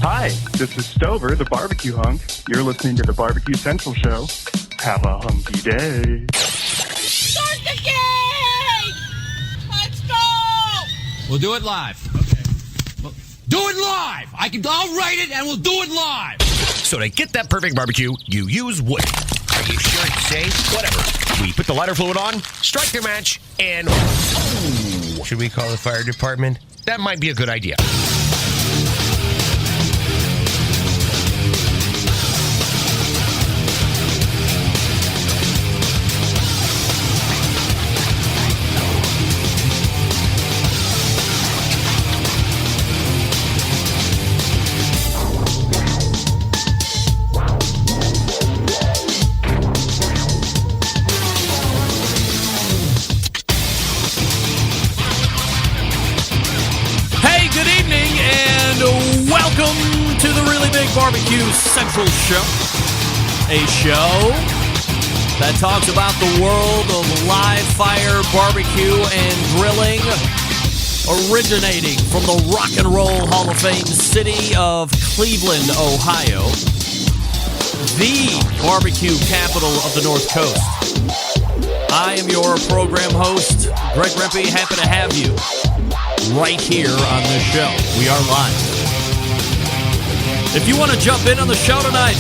Hi, this is Stover, the barbecue hunk. You're listening to the BBQ Central Show. Have a hunky day. Start the game! Let's go! We'll do it live. Okay. Well, do it live! I'll write it and we'll do it live! So to get that perfect barbecue, you use wood. Are you sure it's safe? Whatever. We put the lighter fluid on, strike the match, and... Oh, should we call the fire department? That might be a good idea. Welcome to the Really Big BBQ Central Show, a show that talks about the world of live fire barbecue and grilling, originating from the Rock and Roll Hall of Fame city of Cleveland, Ohio, the barbecue capital of the North Coast. I am your program host, Greg Rempe. Happy to have you right here on this show. We are live. If you want to jump in on the show tonight,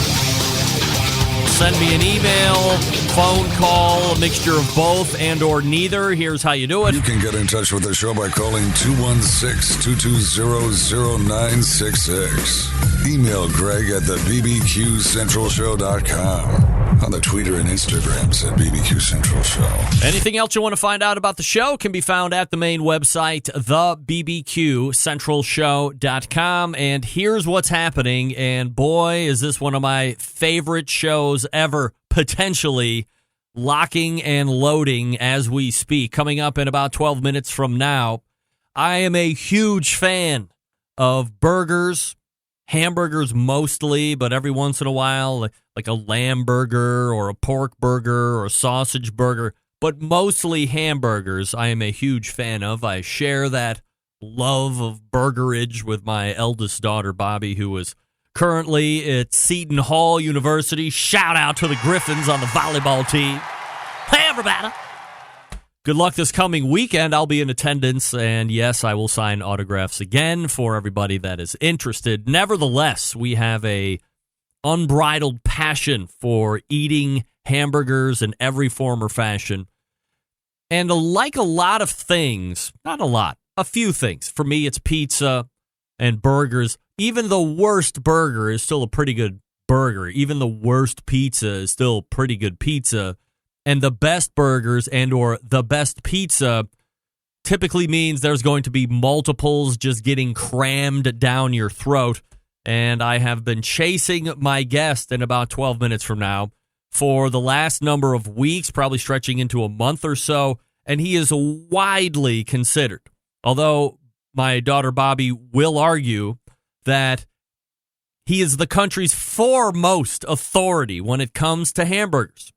send me an email, phone call, a mixture of both and or neither. Here's how you do it. You can get in touch with the show by calling 216-220-0966. Email Greg at the BBQCentralShow.com. On the Twitter and Instagrams at BBQ Central Show. Anything else you want to find out about the show can be found at the main website, thebbqcentralshow.com. And here's what's happening. And boy, is this one of my favorite shows ever, potentially locking and loading as we speak. Coming up in about 12 minutes from now, I am a huge fan of burgers, hamburgers mostly, but every once in a while, like a lamb burger or a pork burger or a sausage burger, but mostly hamburgers I am a huge fan of. I share that love of burgerage with my eldest daughter, Bobby, who is currently at Seton Hall University. Shout out to the Griffins on the volleyball team. Hey, everybody. Good luck this coming weekend. I'll be in attendance, and yes, I will sign autographs again for everybody that is interested. Nevertheless, we have a unbridled passion for eating hamburgers in every form or fashion. And like a lot of things, not a lot, a few things. For me, it's pizza and burgers. Even the worst burger is still a pretty good burger. Even the worst pizza is still pretty good pizza. And the best burgers and or the best pizza typically means there's going to be multiples just getting crammed down your throat. And I have been chasing my guest in about 12 minutes from now for the last number of weeks, probably stretching into a month or so. And he is widely considered, although my daughter Bobby will argue that he is the country's foremost authority when it comes to hamburgers.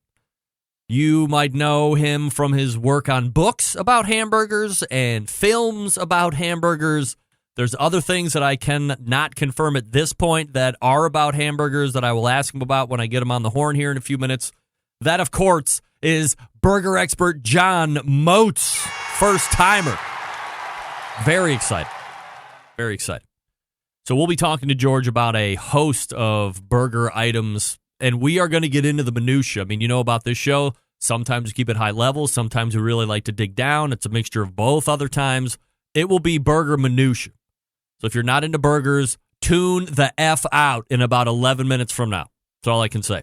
You might know him from his work on books about hamburgers and films about hamburgers. There's other things that I cannot confirm at this point that are about hamburgers that I will ask him about when I get him on the horn here in a few minutes. That, of course, is burger expert George Motz, first timer. Very excited. Very excited. So we'll be talking to George about a host of burger items, and we are going to get into the minutia. I mean, you know about this show. Sometimes we keep it high level. Sometimes we really like to dig down. It's a mixture of both. Other times, it will be burger minutia. So if you're not into burgers, tune the F out in about 11 minutes from now. That's all I can say.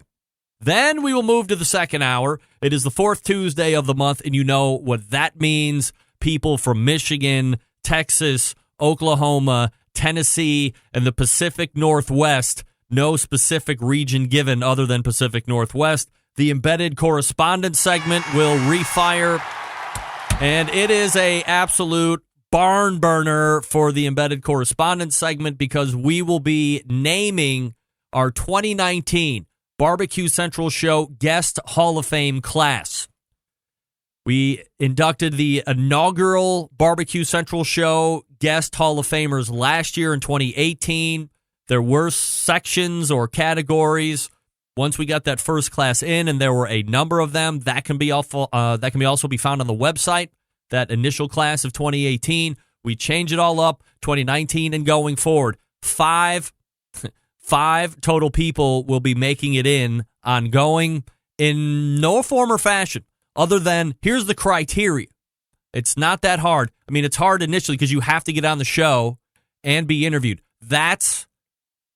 Then we will move to the second hour. It is the fourth Tuesday of the month, and you know what that means. People from Michigan, Texas, Oklahoma, Tennessee, and the Pacific Northwest, no specific region given other than Pacific Northwest. The embedded correspondent segment will refire, and it is a absolute barn burner for the embedded correspondent segment because we will be naming our 2019 BBQ Central Show Guest Hall of Fame class. We inducted the inaugural BBQ Central Show Guest Hall of Famers last year in 2018. There were sections or categories once we got that first class in, and there were a number of them. That can be also be found on the website, that initial class of 2018. We change it all up, 2019 and going forward. Five total people will be making it in ongoing in no form or fashion other than here's the criteria. It's not that hard. I mean, it's hard initially because you have to get on the show and be interviewed. That's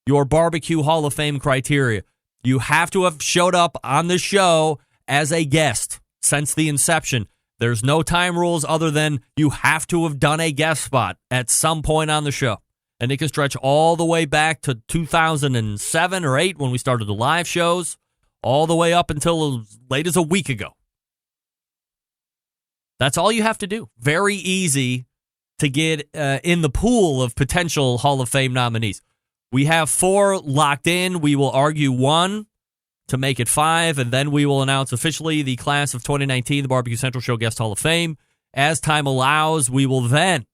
your Barbecue Hall of Fame criteria. You have to have showed up on the show as a guest since the inception. There's no time rules other than you have to have done a guest spot at some point on the show. And it can stretch all the way back to 2007 or 8 when we started the live shows, all the way up until as late as a week ago. That's all you have to do. Very easy to get in the pool of potential Hall of Fame nominees. We have 4 locked in. We will argue 1 to make it 5, and then we will announce officially the class of 2019, the Barbecue Central Show Guest Hall of Fame. As time allows, we will then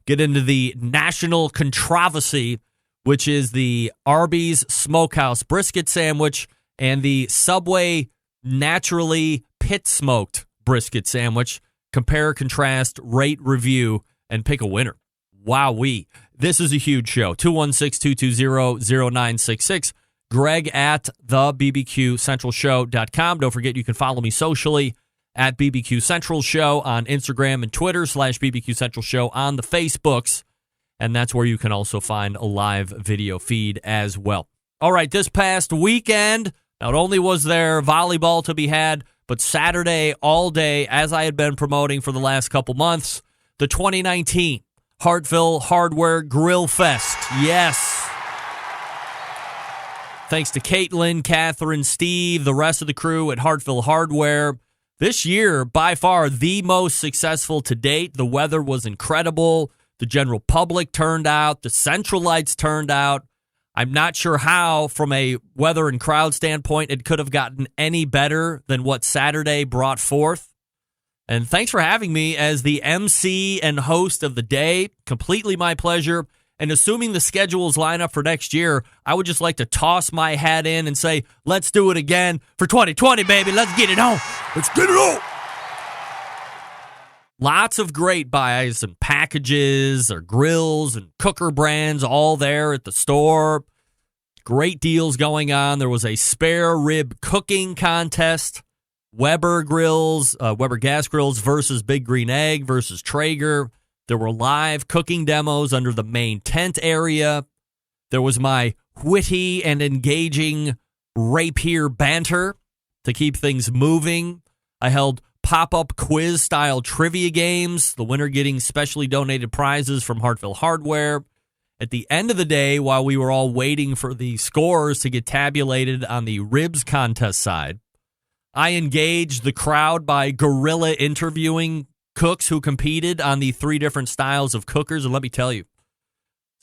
get into the national controversy, which is the Arby's Smokehouse Brisket Sandwich and the Subway Naturally Pit Smoked Brisket Sandwich. Compare, contrast, rate, review, and pick a winner. Wowee. This is a huge show. 216-220-0966. Greg at thebbqcentralshow.com. Don't forget you can follow me socially at BBQ Central Show on Instagram and Twitter, /BBQ Central Show on the Facebooks. And that's where you can also find a live video feed as well. All right, this past weekend, not only was there volleyball to be had, but Saturday all day, as I had been promoting for the last couple months, the 2019 Hartville Hardware Grill Fest. Yes. Thanks to Caitlin, Catherine, Steve, the rest of the crew at Hartville Hardware. This year, by far, the most successful to date. The weather was incredible. The general public turned out. The Centralites turned out. I'm not sure how, from a weather and crowd standpoint, it could have gotten any better than what Saturday brought forth. And thanks for having me as the MC and host of the day. Completely my pleasure. And assuming the schedules line up for next year, I would just like to toss my hat in and say, let's do it again for 2020, baby. Let's get it on. Let's get it on. Lots of great buys and packages or grills and cooker brands all there at the store. Great deals going on. There was a spare rib cooking contest. Weber grills, Weber gas grills versus Big Green Egg versus Traeger. There were live cooking demos under the main tent area. There was my witty and engaging rapier banter to keep things moving. I held pop-up quiz-style trivia games, the winner getting specially donated prizes from Hartville Hardware. At the end of the day, while we were all waiting for the scores to get tabulated on the ribs contest side, I engaged the crowd by guerrilla interviewing cooks who competed on the 3 different styles of cookers. And let me tell you,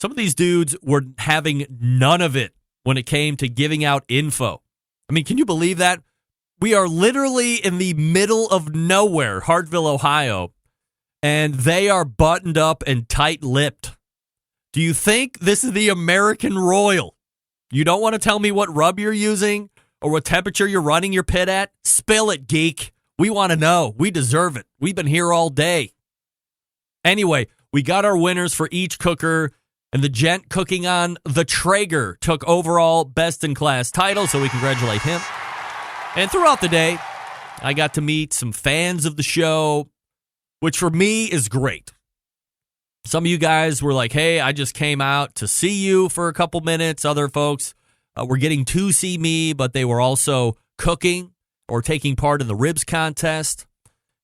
some of these dudes were having none of it when it came to giving out info. I mean, can you believe that? We are literally in the middle of nowhere, Hartville, Ohio, and they are buttoned up and tight-lipped. Do you think this is the American Royal? You don't want to tell me what rub you're using or what temperature you're running your pit at? Spill it, geek. We want to know. We deserve it. We've been here all day. Anyway, we got our winners for each cooker, and the gent cooking on the Traeger took overall best-in-class title, so we congratulate him. And throughout the day, I got to meet some fans of the show, which for me is great. Some of you guys were like, hey, I just came out to see you for a couple minutes. Other folks were getting to see me, but they were also cooking or taking part in the ribs contest.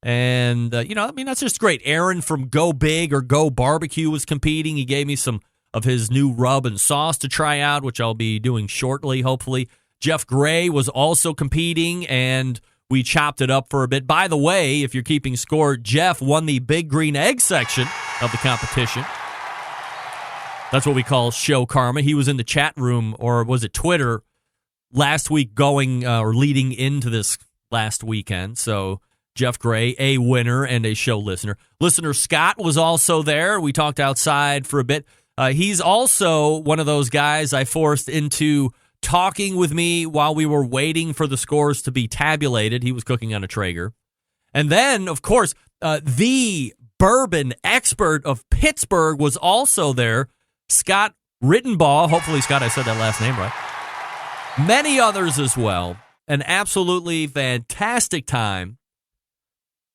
And, that's just great. Aaron from Go Big or Go Barbecue was competing. He gave me some of his new rub and sauce to try out, which I'll be doing shortly, hopefully. Jeff Gray was also competing, and we chopped it up for a bit. By the way, if you're keeping score, Jeff won the Big Green Egg section of the competition. That's what we call show karma. He was in the chat room, or was it Twitter, last week going or leading into this last weekend. So Jeff Gray, a winner and a show listener. Listener Scott was also there. We talked outside for a bit. He's also one of those guys I forced into talking with me while we were waiting for the scores to be tabulated. He was cooking on a Traeger. And then, of course, the bourbon expert of Pittsburgh was also there, Scott Rittenbaugh. Hopefully, Scott, I said that last name right. Many others as well. An absolutely fantastic time.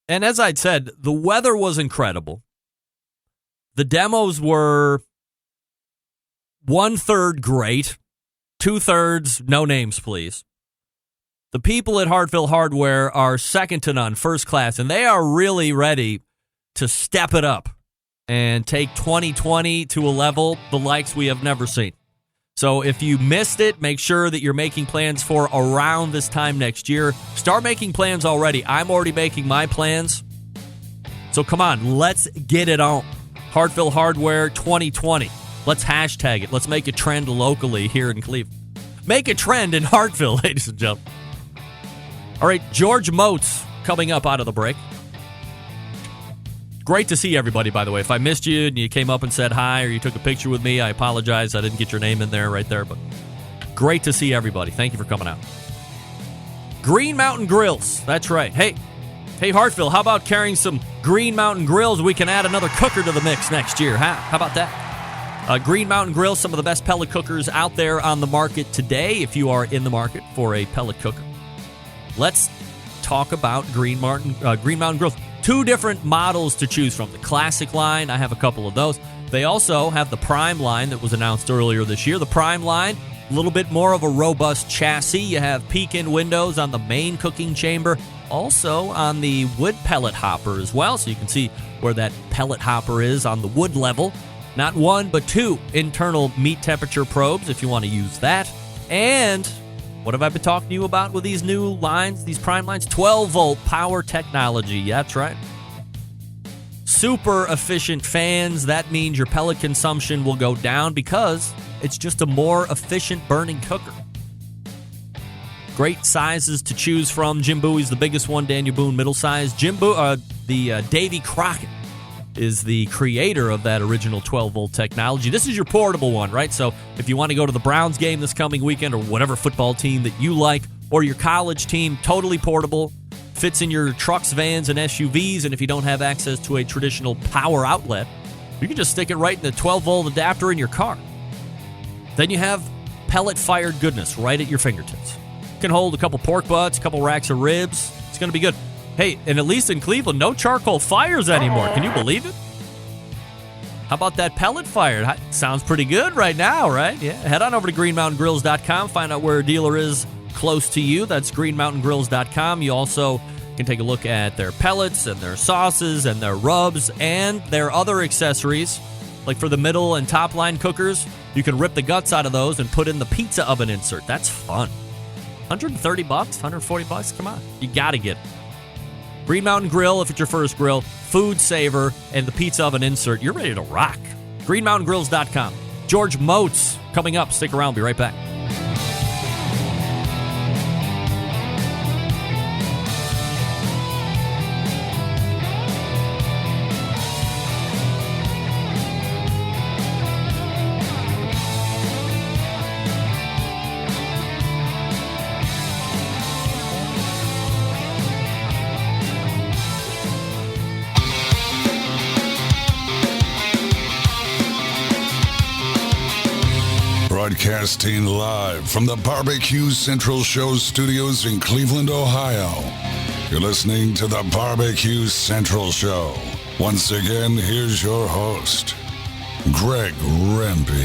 And as I'd said, the weather was incredible. The demos were 1/3 great, 2/3 no names, please. The people at Hartville Hardware are second to none, first class, and they are really ready to step it up and take 2020 to a level the likes we have never seen. So if you missed it, make sure that you're making plans for around this time next year. Start making plans already. I'm already making my plans. So come on, let's get it on. Hartville Hardware 2020. Let's hashtag it. Let's make a trend locally here in Cleveland. Make a trend in Hartville, ladies and gentlemen. All right, George Motz coming up out of the break. Great to see everybody, by the way. If I missed you and you came up and said hi or you took a picture with me, I apologize. I didn't get your name in there right there, but great to see everybody. Thank you for coming out. Green Mountain Grills. That's right. Hey, Hartville, how about carrying some Green Mountain Grills? We can add another cooker to the mix next year, huh? How about that? Green Mountain Grills, some of the best pellet cookers out there on the market today, if you are in the market for a pellet cooker. Let's talk about Green Mountain Grills. 2 different models to choose from. The classic line, I have a couple of those. They also have the Prime line that was announced earlier this year. The Prime line, a little bit more of a robust chassis. You have peek-in windows on the main cooking chamber, also on the wood pellet hopper as well, so you can see where that pellet hopper is on the wood level. Not 1, but 2 internal meat temperature probes if you want to use that. And what have I been talking to you about with these new lines, these Prime lines? 12-volt power technology. Yeah, that's right. Super efficient fans. That means your pellet consumption will go down because it's just a more efficient burning cooker. Great sizes to choose from. Jim Bowie's the biggest one. Daniel Boone, middle size. Davy Crockett is the creator of that original 12-volt technology. This is your portable one, right? So if you want to go to the Browns game this coming weekend or whatever football team that you like, or your college team, totally portable, fits in your trucks, vans, and SUVs, and if you don't have access to a traditional power outlet, you can just stick it right in the 12-volt adapter in your car. Then you have pellet-fired goodness right at your fingertips. You can hold a couple pork butts, a couple racks of ribs. It's going to be good. Hey, and at least in Cleveland, no charcoal fires anymore. Can you believe it? How about that pellet fire? Sounds pretty good right now, right? Yeah. Head on over to greenmountaingrills.com. Find out where a dealer is close to you. That's greenmountaingrills.com. You also can take a look at their pellets and their sauces and their rubs and their other accessories. Like for the middle and top line cookers, you can rip the guts out of those and put in the pizza oven insert. That's fun. $130, $140, come on. You got to get it. Green Mountain Grill, if it's your first grill, food saver, and the pizza oven insert. You're ready to rock. GreenMountainGrills.com. George Motz coming up. Stick around. Be right back. Broadcasting live from the BBQ Central Show studios in Cleveland, Ohio. You're listening to the BBQ Central Show. Once again, here's your host, Greg Rempe.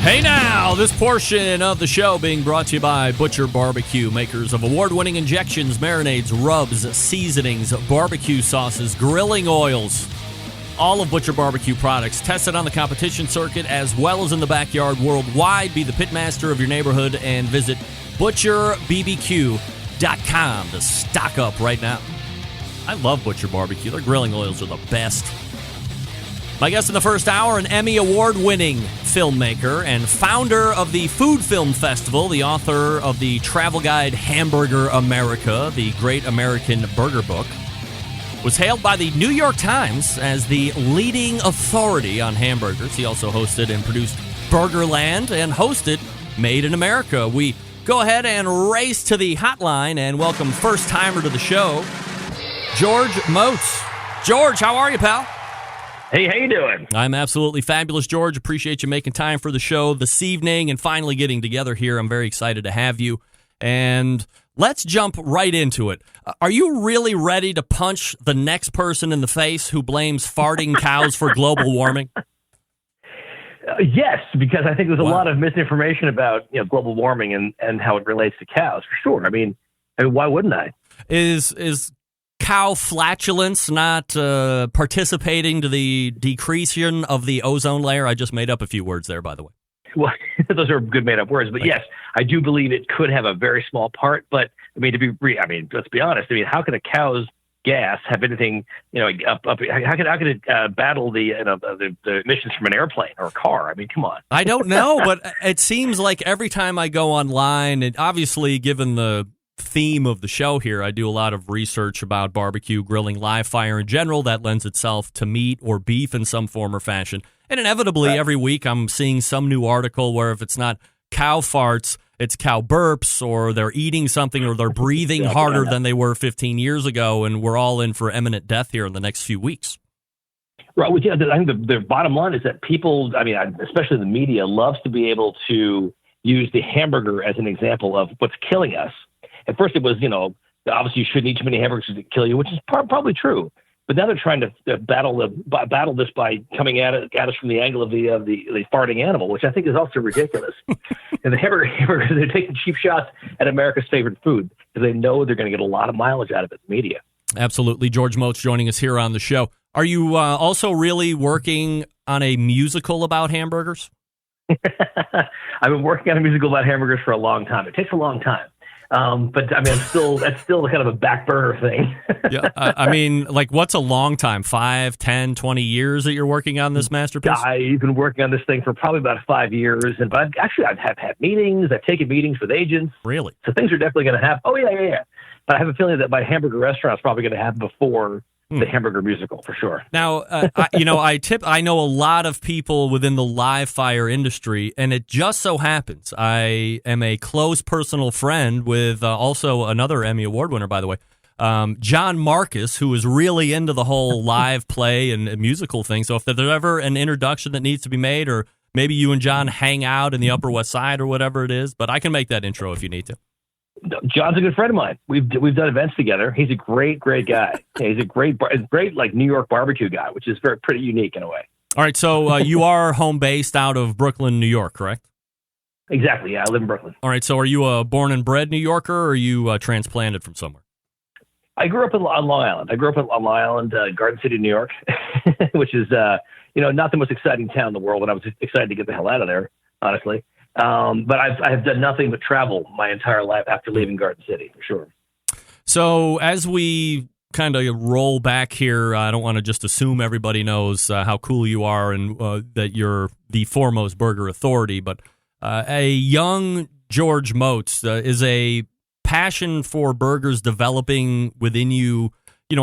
Hey now, this portion of the show being brought to you by Butcher Barbecue, makers of award-winning injections, marinades, rubs, seasonings, barbecue sauces, grilling oils. All of Butcher Barbecue products tested on the competition circuit as well as in the backyard worldwide. Be the pitmaster of your neighborhood and visit butcherbbq.com to stock up right now. I love Butcher Barbecue. Their grilling oils are the best. My guest in the first hour, an Emmy Award-winning filmmaker and founder of the Food Film Festival, the author of the travel guide Hamburger America, the Great American Burger Book. was hailed by the New York Times as the leading authority on hamburgers. He also hosted and produced Burgerland and hosted Made in America. We go ahead and race to the hotline and welcome first-timer to the show, George Motz. George, how are you, pal? Hey, how you doing? I'm absolutely fabulous, George. Appreciate you making time for the show this evening and finally getting together here. I'm very excited to have you. And let's jump right into it. Are you really ready to punch the next person in the face who blames farting cows for global warming? Yes, because I think there's a lot of misinformation about global warming and how it relates to cows, for sure. I mean, why wouldn't I? Is cow flatulence not participating to the decreasing of the ozone layer? I just made up a few words there, by the way. Well, those are good made-up words, but yes, I do believe it could have a very small part. But I mean, let's be honest. I mean, how can a cow's gas have anything, up? How could it battle the emissions from an airplane or a car? I mean, come on. I don't know, but it seems like every time I go online, and obviously given the theme of the show here, I do a lot of research about barbecue, grilling, live fire in general that lends itself to meat or beef in some form or fashion. And inevitably, every week I'm seeing some new article where if it's not cow farts, it's cow burps, or they're eating something, or they're breathing harder than they were 15 years ago, and we're all in for imminent death here in the next few weeks. Right. Well, yeah, I think the bottom line is that people, especially the media, loves to be able to use the hamburger as an example of what's killing us. At first it was, obviously you shouldn't eat too many hamburgers to kill you, which is probably true. But now they're trying to battle this by coming at us from the angle of the farting animal, which I think is also ridiculous. And the hamburgers, they're taking cheap shots at America's favorite food because they know they're going to get a lot of mileage out of it in the media. Absolutely. George Motz joining us here on the show. Are you also really working on a musical about hamburgers? I've been working on a musical about hamburgers for a long time. It takes a long time. But I mean, that's still kind of a back burner thing. Yeah. I mean, like, what's a long time? 5, 10, 20 years that you're working on this masterpiece? I've been working on this thing for probably about 5 years. But I've had meetings. I've taken meetings with agents. Really? So things are definitely going to happen. Oh, yeah. But I have a feeling that my hamburger restaurant is probably going to happen before the hamburger musical, for sure. Now, I know a lot of people within the live fire industry, and it just so happens I am a close personal friend with also another Emmy Award winner, by the way, John Marcus, who is really into the whole live play and musical thing. So if there's ever an introduction that needs to be made, or maybe you and John hang out in the Upper West Side or whatever it is, but I can make that intro if you need to. John's a good friend of mine. We've done events together. He's a great guy. He's a great like New York barbecue guy, which is pretty unique in a way. All right, so you are home based out of Brooklyn, New York, correct? Exactly. Yeah, I live in Brooklyn. All right, so are you a born and bred New Yorker, or are you transplanted from somewhere? I grew up on Long Island. Garden City, New York, which is not the most exciting town in the world. And I was excited to get the hell out of there, honestly. But I've done nothing but travel my entire life after leaving Garden City, for sure. So as we kind of roll back here, I don't want to just assume everybody knows how cool you are and that you're the foremost burger authority, but a young George Motz, is a passion for burgers developing within you,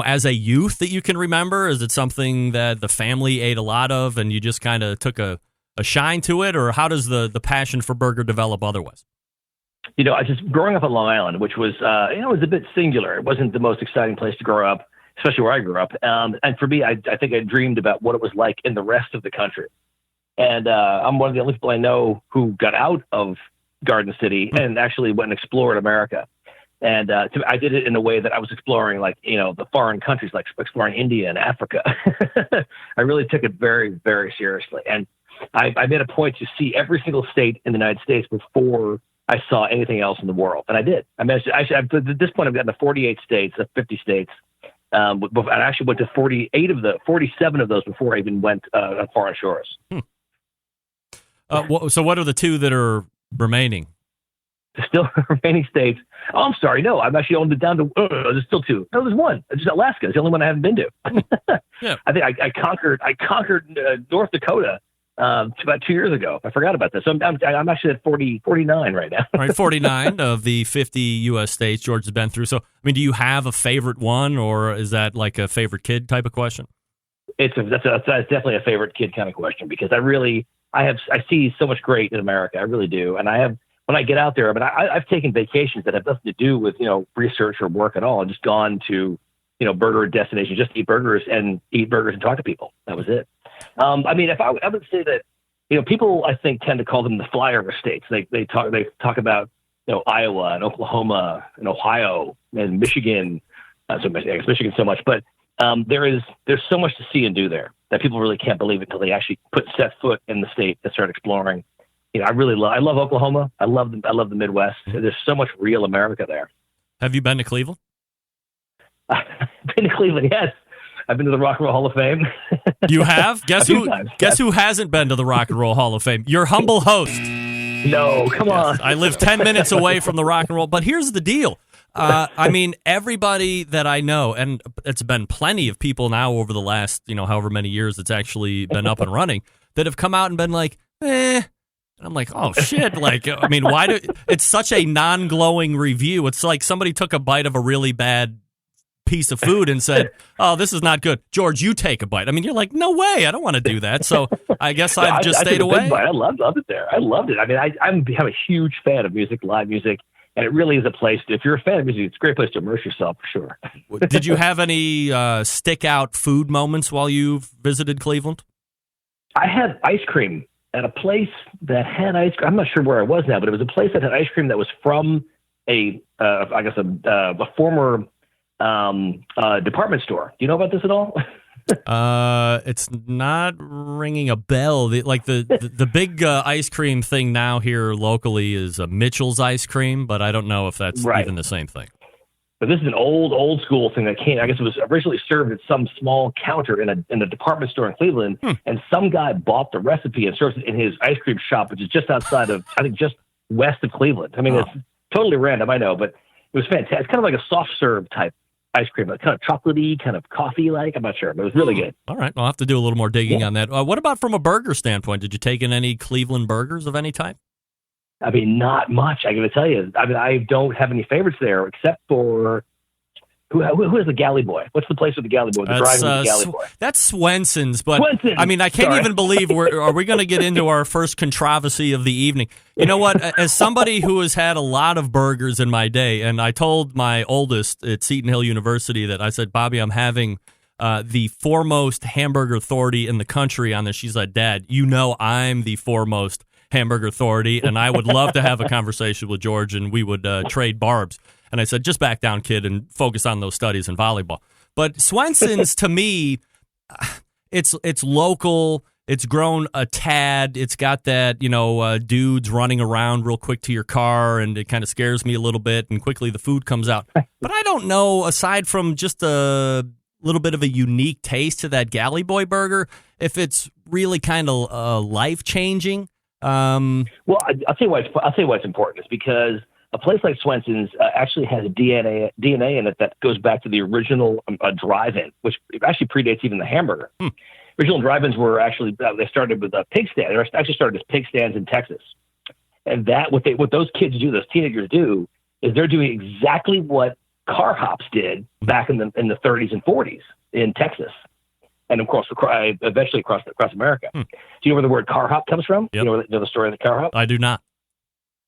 as a youth that you can remember? Is it something that the family ate a lot of and you just kind of took a shine to it, or how does the passion for burger develop otherwise? I just growing up on Long Island, which was, it was a bit singular. It wasn't the most exciting place to grow up, especially where I grew up. And for me, I think I dreamed about what it was like in the rest of the country. And I'm one of the only people I know who got out of Garden City and actually went and explored America. And I did it in a way that I was exploring, the foreign countries, like exploring India and Africa. I really took it very, very seriously. And I made a point to see every single state in the United States before I saw anything else in the world. And I did. At this point, I've gotten to 48 states, 50 states. I actually went to 47 of those before I even went on foreign shores. So what are the two that are remaining? There's still remaining states. Oh, I'm sorry. No, I've actually owned it down to, there's still two. No, there's one. It's just Alaska. It's the only one I haven't been to. Yeah. I think I conquered North Dakota about 2 years ago. I forgot about this. So I'm actually at 49 right now. Right, 49 of the 50 U.S. states George has been through. So, I mean, do you have a favorite one, or is that like a favorite kid type of question? That's definitely a favorite kid kind of question, because I see so much great in America. I really do. And when I get out there, I've taken vacations that have nothing to do with, research or work at all. I've just gone to, burger destinations, just eat burgers and talk to people. That was it. If I would say that, people, I think, tend to call them the flyover states. They talk about, Iowa and Oklahoma and Ohio and Michigan. I guess Michigan so much, but there's so much to see and do there that people really can't believe it until they actually set foot in the state and start exploring. I love Oklahoma. I love the Midwest. There's so much real America there. Have you been to Cleveland? I've been to Cleveland, yes. I've been to the Rock and Roll Hall of Fame. You have? Guess who hasn't been to the Rock and Roll Hall of Fame? Your humble host. No, come on. I live 10 minutes away from the Rock and Roll. But here's the deal. Everybody that I know, and it's been plenty of people now over the last, however many years it's actually been up and running, that have come out and been like, And I'm like, oh, shit. It's such a non-glowing review. It's like somebody took a bite of a really bad piece of food and said, oh, this is not good. George, you take a bite. You're like, no way. I don't want to do that. So I guess I've just stayed away. I loved it there. I loved it. I'm a huge fan of music, live music. And it really is a place, if you're a fan of music, it's a great place to immerse yourself for sure. Did you have any stick-out food moments while you visited Cleveland? I had ice cream at a place that had ice cream. I'm not sure where I was now, but it was a place that had ice cream that was from a former department store. Do you know about this at all? It's not ringing a bell. The big ice cream thing now here locally is Mitchell's ice cream, but I don't know if that's even the same thing. But this is an old school thing that came. I guess it was originally served at some small counter in a department store in Cleveland, and some guy bought the recipe and served it in his ice cream shop, which is just outside of, I think, just west of Cleveland. It's totally random, I know, but it was fantastic. It's kind of like a soft serve type ice cream, like kind of chocolatey, kind of coffee-like. I'm not sure, but it was really good. All right, I'll have to do a little more digging on that. What about from a burger standpoint? Did you take in any Cleveland burgers of any type? Not much. I got to tell you. I don't have any favorites there except for who is the Galley Boy? What's the place with the Galley Boy? The drive-in with the Galley Boy. That's Swenson's. But I can't even believe are we going to get into our first controversy of the evening? You know what? As somebody who has had a lot of burgers in my day, and I told my oldest at Seton Hill University that I said, Bobby, I'm having the foremost hamburger authority in the country on this. She's like, Dad, I'm the foremost hamburger authority, and I would love to have a conversation with George, and we would trade barbs. And I said, just back down, kid, and focus on those studies in volleyball. But Swenson's, to me, it's local. It's grown a tad. It's got that, dudes running around real quick to your car, and it kind of scares me a little bit, and quickly the food comes out. But I don't know, aside from just a little bit of a unique taste to that Galley Boy burger, if it's really kind of life-changing. Well, I'll tell you why it's important. It's because a place like Swenson's actually has DNA in it that goes back to the original drive-in, which actually predates even the hamburger. Original drive-ins were actually they started with a pig stand. They actually started as pig stands in Texas, and what those kids do, those teenagers do, is they're doing exactly what car hops did back in the 30s and 40s in Texas, and of course eventually across America. Do you know where the word car hop comes from? Yep. You know the story of the car hop? I do not.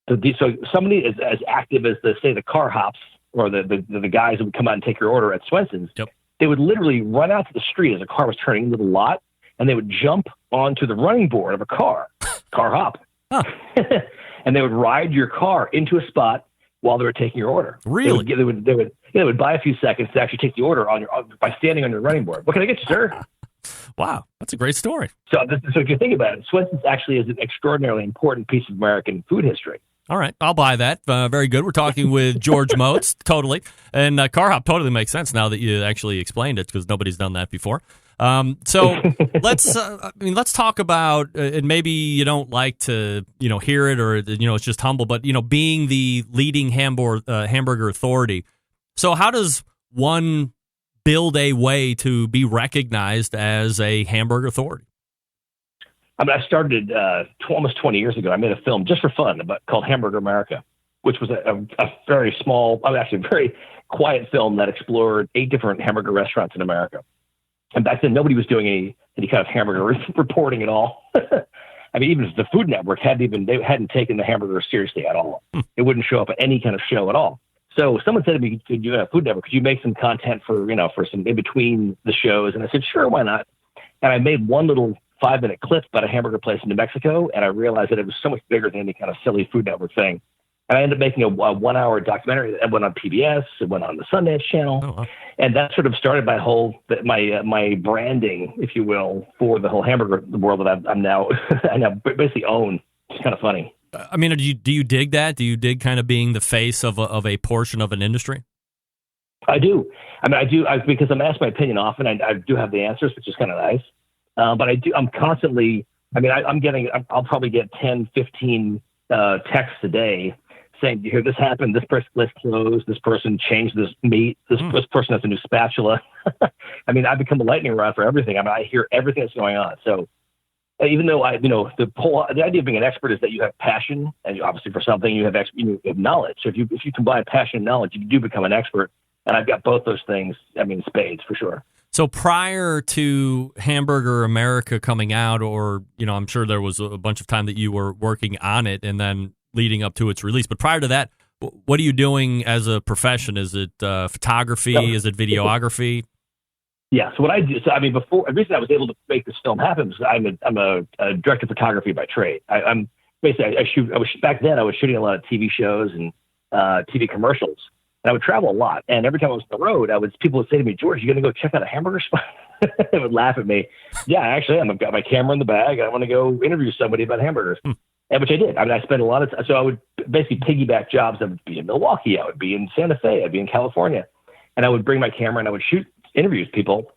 So somebody as active as the car hops or the guys that would come out and take your order at Swenson's, they would literally run out to the street as a car was turning into the lot, and they would jump onto the running board of a car hop, and they would ride your car into a spot while they were taking your order. Really? They would buy a few seconds to actually take the order by standing on your running board. What can I get you, sir? Wow, that's a great story. So if you think about it, Swenson's actually is an extraordinarily important piece of American food history. All right, I'll buy that. Very good. We're talking with George Motz, totally. And car hop totally makes sense now that you actually explained it, because nobody's done that before. So let's talk about, and maybe you don't like to, hear it, or, it's just humble, but, being the leading hamburger authority. So how does one build a way to be recognized as a hamburger authority? I mean, I started almost 20 years ago. I made a film just for fun called Hamburger America, which was a very small, actually a very quiet film that explored 8 different hamburger restaurants in America. And back then, nobody was doing any kind of hamburger reporting at all. I mean, even the Food Network they hadn't taken the hamburger seriously at all. It wouldn't show up at any kind of show at all. So someone said to me, "Could you Food Network? Could you make some content for some in between the shows?" And I said, "Sure, why not?" And I made one little 5-minute clip about a hamburger place in New Mexico, and I realized that it was so much bigger than any kind of silly Food Network thing. And I ended up making a 1-hour documentary that went on PBS. It went on the Sundance Channel. Oh, wow. And that sort of started my branding, if you will, for the whole hamburger world that I now basically own. It's kind of funny. I mean, do you dig that? Do you dig kind of being the face of a portion of an industry? I do. I mean, I do because I'm asked my opinion often. I do have the answers, which is kind of nice. But I'm constantly. I mean, I'll probably get 10, 15 texts a day saying, "You hear this happened? This place closed. This person changed this meat. This person has a new spatula." I mean, I've become a lightning rod for everything. I mean, I hear everything that's going on. So even though the idea of being an expert is that you have passion, and obviously for something you have knowledge. So if you combine passion and knowledge, you do become an expert. And I've got both those things. I mean, spades for sure. So prior to Hamburger America coming out, or I'm sure there was a bunch of time that you were working on it, and then leading up to its release. But prior to that, what are you doing as a profession? Is it photography? Is it videography? Yeah. So what I do, the reason I was able to make this film happen is I'm a director of photography by trade. I'm basically, back then I was shooting a lot of TV shows and TV commercials, and I would travel a lot. And every time I was on the road, people would say to me, "George, you going to go check out a hamburger spot?" They would laugh at me. Yeah, actually, I've got my camera in the bag. I want to go interview somebody about hamburgers. And which I did. I mean, I spent a lot of time. So I would basically piggyback jobs. I would be in Milwaukee. I would be in Santa Fe. I'd be in California. And I would bring my camera and I would shoot interviews with people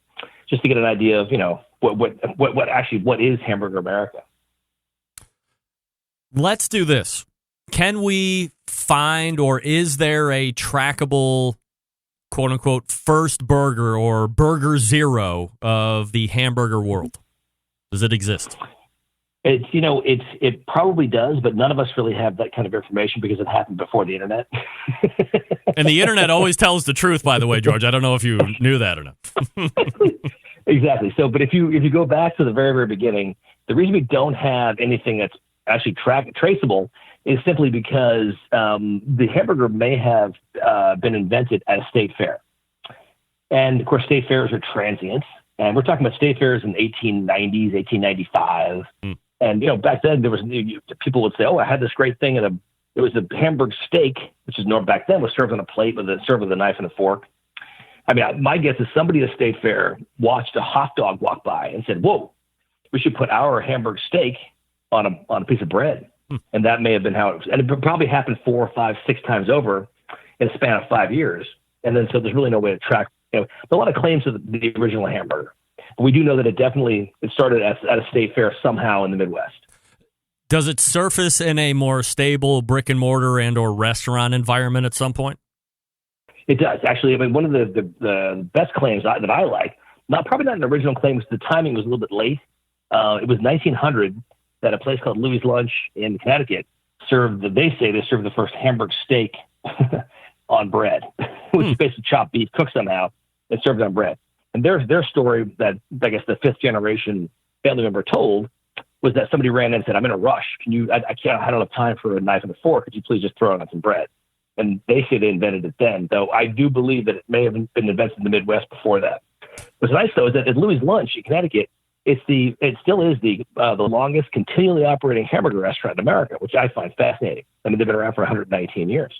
just to get an idea of, what is Hamburger America. Let's do this. Can we find, or is there a trackable, quote unquote, first burger or burger zero of the hamburger world? Does it exist? It probably does, but none of us really have that kind of information because it happened before the internet. And the internet always tells the truth, by the way, George. I don't know if you knew that or not. Exactly. So, but if you go back to the very, very beginning, the reason we don't have anything that's actually traceable is simply because the hamburger may have been invented at a state fair. And, of course, state fairs are transient. And we're talking about state fairs in the 1890s, 1895. And, back then there was, people would say, "Oh, I had this great thing." And it was a Hamburg steak, which is back then was served on a plate served with a knife and a fork. I mean, my guess is somebody at a state fair watched a hot dog walk by and said, "Whoa, we should put our Hamburg steak on a piece of bread." And that may have been how it was. And it probably happened 4, 5, 6 times over in a span of 5 years. And then, so there's really no way to track, a lot of claims to the original hamburger. We do know that it started at a state fair somehow in the Midwest. Does it surface in a more stable brick and mortar and or restaurant environment at some point? It does, actually. I mean, one of the best claims that I like, probably not an original claim, because the timing was a little bit late. It was 1900 that a place called Louis' Lunch in Connecticut served the first Hamburg steak on bread, which is basically chopped beef, cooked somehow, and served on bread. And their story that I guess the 5th generation family member told was that somebody ran in and said, "I'm in a rush. I don't have time for a knife and a fork. Could you please just throw it on some bread?" And they say they invented it then, though I do believe that it may have been invented in the Midwest before that. What's nice, though, is that at Louis' Lunch in Connecticut, it still is the longest continually operating hamburger restaurant in America, which I find fascinating. I mean, they've been around for 119 years.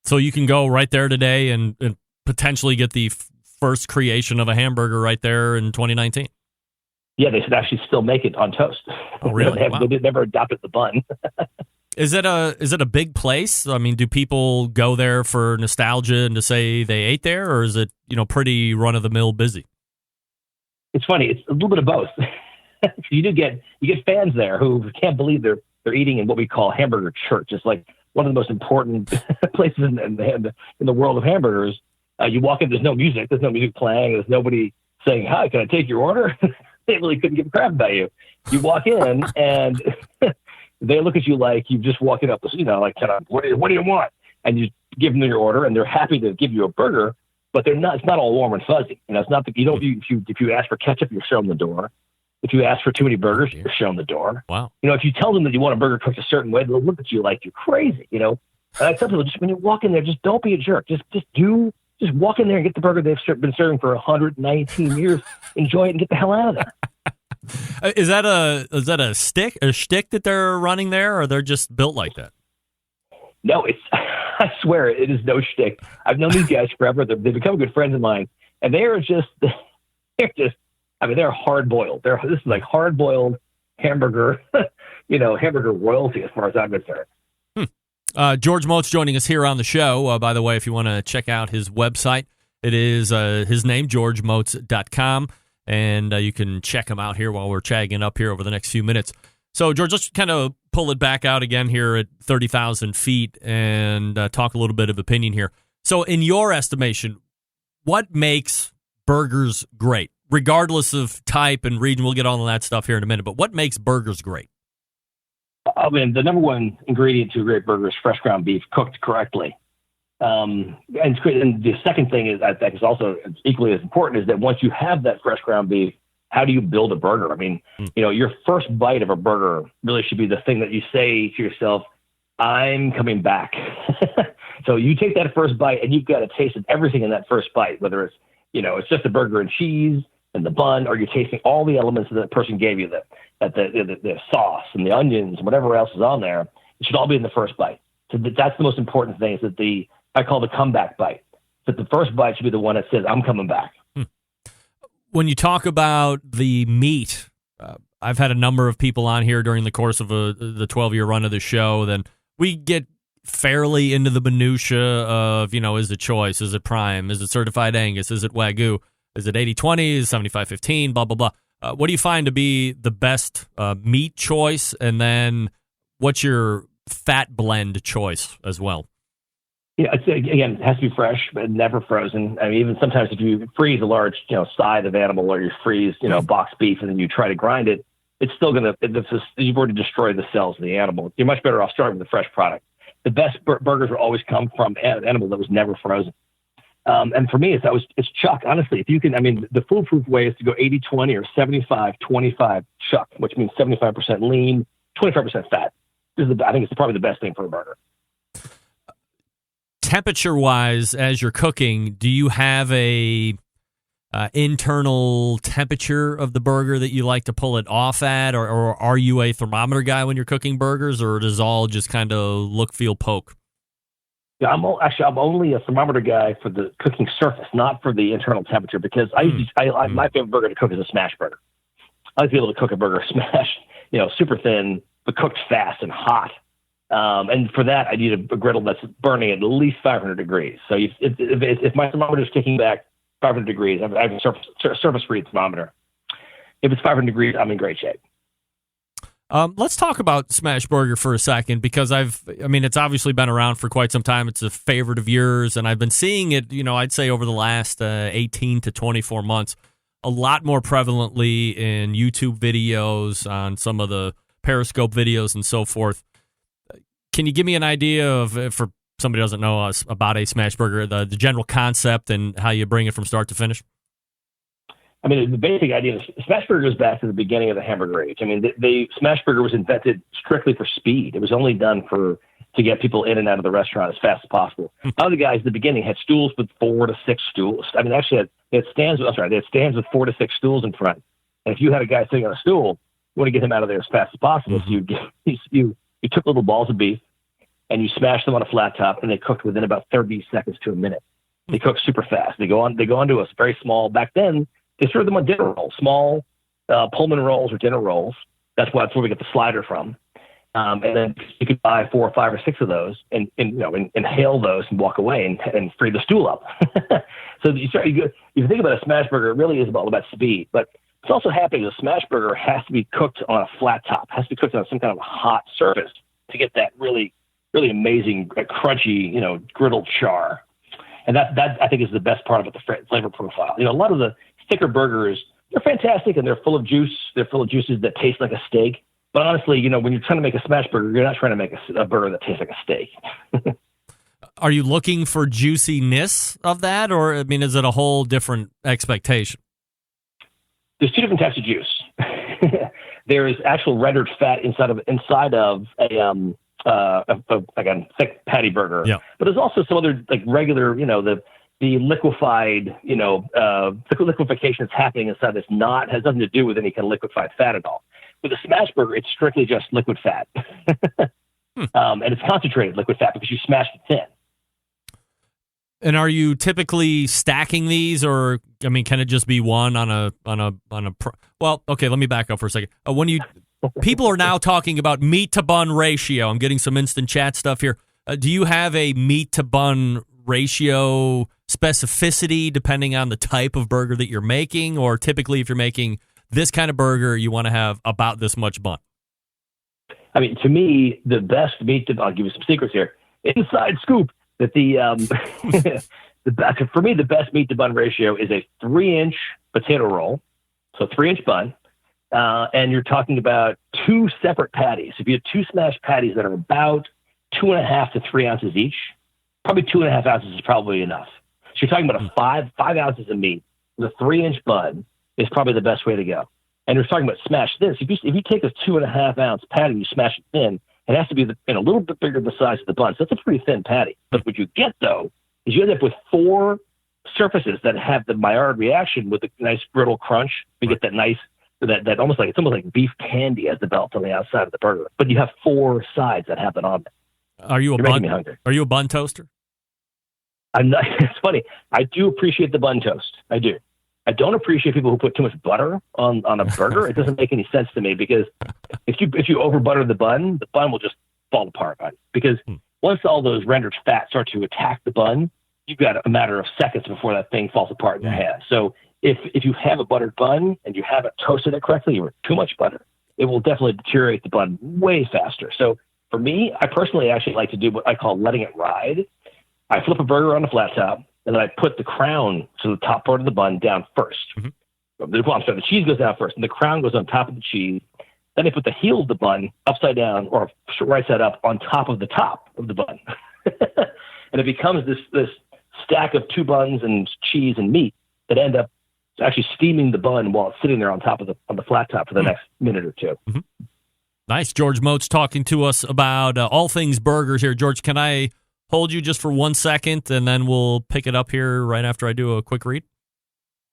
So you can go right there today and potentially get the first creation of a hamburger right there in 2019. Yeah, they should actually still make it on toast. Oh, really? They never adopted the bun. Is it a big place? I mean, do people go there for nostalgia and to say they ate there, or is it pretty run of the mill busy? It's funny. It's a little bit of both. You get fans there who can't believe they're eating in what we call hamburger church. It's like one of the most important places in the world of hamburgers. You walk in, there's no music playing, there's nobody saying, "Hi, can I take your order?" they really couldn't give a crap about you. You walk in and they look at you like you just walking up, like kind of, what do you want? And you give them your order, and they're happy to give you a burger, but they're not. It's not all warm and fuzzy. It's not that you don't. If you ask for ketchup, you're shown the door. If you ask for too many burgers, you're shown the door. Wow. If you tell them that you want a burger cooked a certain way, they'll look at you like you're crazy. And I tell people, just when you walk in there, just don't be a jerk. Just walk in there and get the burger they've been serving for 119 years. Enjoy it and get the hell out of there. Is that a shtick that they're running there, or they're just built like that? No, I swear it is no shtick. I've known these guys forever. They've become good friends of mine, and they're hard boiled. This is like hard boiled hamburger, hamburger royalty as far as I'm concerned. George Motz joining us here on the show. By the way, if you want to check out his website, it is his name, georgemotz.com, and you can check him out here while we're chagging up here over the next few minutes. So, George, let's kind of pull it back out again here at 30,000 feet and talk a little bit of opinion here. So, in your estimation, what makes burgers great? Regardless of type and region, we'll get on that stuff here in a minute, but what makes burgers great? I mean, the number one ingredient to a great burger is fresh ground beef cooked correctly. And the second thing is, I think is also equally as important, is that once you have that fresh ground beef, how do you build a burger? I mean, your first bite of a burger really should be the thing that you say to yourself, I'm coming back. So you take that first bite and you've got to taste everything in that first bite, whether it's, it's just a burger and cheese and the bun, or you're tasting all the elements that person gave you, the sauce and the onions and whatever else is on there. It should all be in the first bite. So that's the most important thing, is that I call the comeback bite. That the first bite should be the one that says, I'm coming back. When you talk about the meat, I've had a number of people on here during the course of the 12-year run of the show. Then we get fairly into the minutia of, is it choice? Is it prime? Is it certified Angus? Is it Wagyu? Is it 80-20? Is it 75-15? Blah, blah, blah. What do you find to be the best meat choice? And then what's your fat blend choice as well? Yeah, again, it has to be fresh, but never frozen. I mean, even sometimes if you freeze a large, side of animal, or you freeze, box beef, and then you try to grind it, it's still you've already destroyed the cells of the animal. You're much better off starting with the fresh product. The best burgers will always come from an animal that was never frozen. And for me, it's chuck. Honestly, if you can, the foolproof way is to go 80-20 or 75-25 chuck, which means 75% lean, 25% fat. I think it's probably the best thing for a burger. Temperature-wise, as you're cooking, do you have a internal temperature of the burger that you like to pull it off at, or are you a thermometer guy when you're cooking burgers, or does all just kind of look, feel, poke? Yeah, I'm only a thermometer guy for the cooking surface, not for the internal temperature, because my favorite burger to cook is a smash burger. I like to be able to cook a burger smashed, super thin, but cooked fast and hot. And for that, I need a griddle that's burning at least 500 degrees. So if my thermometer is kicking back 500 degrees, I have a surface-free thermometer. If it's 500 degrees, I'm in great shape. Let's talk about smash burger for a second, because it's obviously been around for quite some time. It's a favorite of yours, and I've been seeing it, I'd say over the last 18 to 24 months, a lot more prevalently in YouTube videos, on some of the Periscope videos and so forth. Can you give me an idea of, for somebody who doesn't know about a smash burger, the general concept and how you bring it from start to finish? The basic idea is smash burger goes back to the beginning of the hamburger age. The smash burger was invented strictly for speed. It was only done to get people in and out of the restaurant as fast as possible. Other guys at the beginning had stools with 4 to 6 stools. Actually, they had stands with 4 to 6 stools in front. And if you had a guy sitting on a stool, you want to get him out of there as fast as possible. Mm-hmm. So you took little balls of beef and you smashed them on a flat top, and they cooked within about 30 seconds to a minute. They cook super fast. They go onto a very small. Back then, they served them on dinner rolls, small Pullman rolls or dinner rolls. That's where we get the slider from. And then you could buy 4 or 5 or 6 of those, and inhale those and walk away and free the stool up. So if you think about a smash burger, it really is all about speed. But it's also happening. The smash burger has to be cooked on a flat top. Has to be cooked on some kind of a hot surface to get that really, really amazing, crunchy, griddled char. And that I think is the best part about the flavor profile. A lot of the thicker burgers they're fantastic and they're full of juice. They're full of juices that taste like a steak. But honestly, you know, when you're trying to make a smash burger, you're not trying to make a burger that tastes like a steak. Are you looking for juiciness of that, or I mean, is it a whole different expectation? There's two different types of juice. There is actual rendered fat inside of like a thick patty burger. Yeah. But there's also some other like regular, you know, the liquefied, you know, liquefaction that's happening inside this has nothing to do with any kind of liquefied fat at all. With a smash burger, it's strictly just liquid fat. And it's concentrated liquid fat because you smash it thin. And are you typically stacking these, or I mean, can it just be one on a? Well, okay, let me back up for a second. People are now talking about meat to bun ratio. I'm getting some instant chat stuff here. Do you have a meat to bun ratio specificity depending on the type of burger that you're making, or typically if you're making this kind of burger, you want to have about this much bun? I mean, to me, the best meat to I'll give you some secrets here. Inside scoop. That for me, the best meat to bun ratio is a 3-inch potato roll, so 3-inch bun, and you're talking about 2 separate patties. If you have 2 smashed patties that are about 2.5 to 3 ounces each, probably 2.5 ounces is probably enough. So you're talking about a 5 ounces of meat with a 3-inch bun is probably the best way to go. And you're talking about smash this. If you take a 2.5 ounce patty and you smash it thin, it has to be a little bit bigger the size of the bun. So that's a pretty thin patty. But what you get, though, is you end up with 4 surfaces that have the Maillard reaction with a nice brittle crunch. You get that nice, that almost like, it's almost like beef candy as the belt on the outside of the burger. But you have 4 sides that have it on there. Are you a bun toaster? I'm not. It's funny. I do appreciate the bun toast. I do. I don't appreciate people who put too much butter on a burger. It doesn't make any sense to me because if you over butter the bun will just fall apart. Right? Because once all those rendered fats start to attack the bun, you've got a matter of seconds before that thing falls apart in your hand. So if you have a buttered bun and you haven't toasted it correctly or too much butter, it will definitely deteriorate the bun way faster. So for me, I personally actually like to do what I call letting it ride. I flip a burger on a flat top, and then I put the crown, so the top part of the bun, down first. Mm-hmm. The cheese goes down first, and the crown goes on top of the cheese. Then I put the heel of the bun upside down, or right side up, on top of the bun. And it becomes this stack of 2 buns and cheese and meat that end up actually steaming the bun while it's sitting there on the flat top for the next minute or 2. Mm-hmm. Nice. George Motz talking to us about all things burgers here. George, can I hold you just for 1 second, and then we'll pick it up here right after I do a quick read?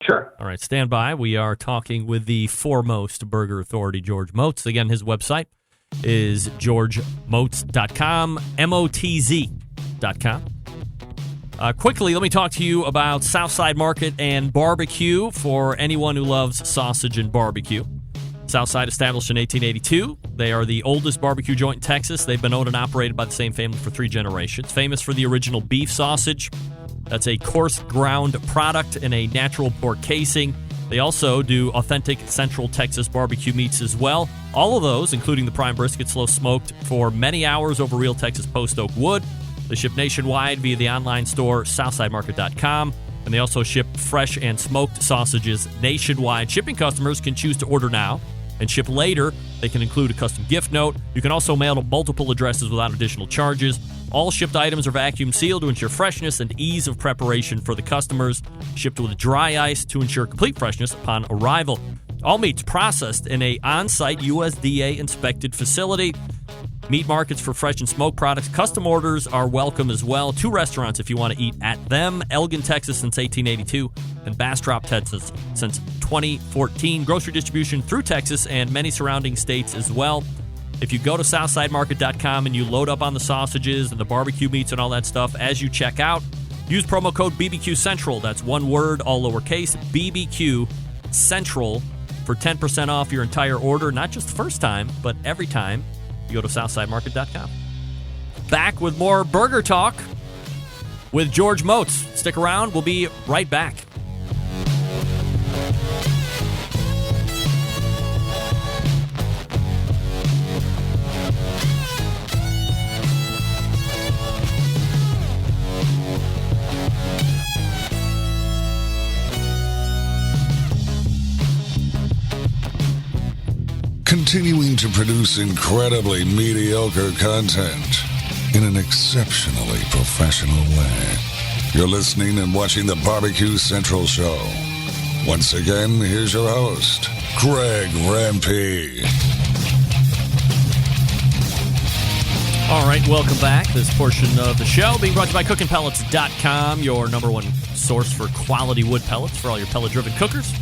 Sure. All right, stand by. We are talking with the foremost burger authority, George Motz. Again, his website is georgemotz.com, MOTZ.com. Quickly, let me talk to you about Southside Market and Barbecue for anyone who loves sausage and barbecue. Southside, established in 1882. They are the oldest barbecue joint in Texas. They've been owned and operated by the same family for 3 generations. Famous for the original beef sausage. That's a coarse ground product in a natural pork casing. They also do authentic Central Texas barbecue meats as well. All of those, including the prime brisket, slow smoked for many hours over real Texas post oak wood. They ship nationwide via the online store, southsidemarket.com. And they also ship fresh and smoked sausages nationwide. Shipping customers can choose to order now and ship later. They can include a custom gift note. You can also mail to multiple addresses without additional charges. All shipped items are vacuum sealed to ensure freshness and ease of preparation for the customers. Shipped with dry ice to ensure complete freshness upon arrival. All meats processed in a on-site USDA inspected facility. Meat markets for fresh and smoked products. Custom orders are welcome as well. 2 restaurants if you want to eat at them. Elgin, Texas since 1882 and Bastrop, Texas since 2014. Grocery distribution through Texas and many surrounding states as well. If you go to southsidemarket.com and you load up on the sausages and the barbecue meats and all that stuff, as you check out, use promo code BBQ Central. That's one word, all lowercase, BBQ Central for 10% off your entire order. Not just the first time, but every time you go to southsidemarket.com. Back with more burger talk with George Motz. Stick around. We'll be right back. continuing to produce incredibly mediocre content in an exceptionally professional way. You're listening and watching the Barbecue Central Show. Once again, here's your host, Greg Rempe. All right, welcome back. This portion of the show being brought to you by CookinPellets.com, your number one source for quality wood pellets for all your pellet-driven cookers.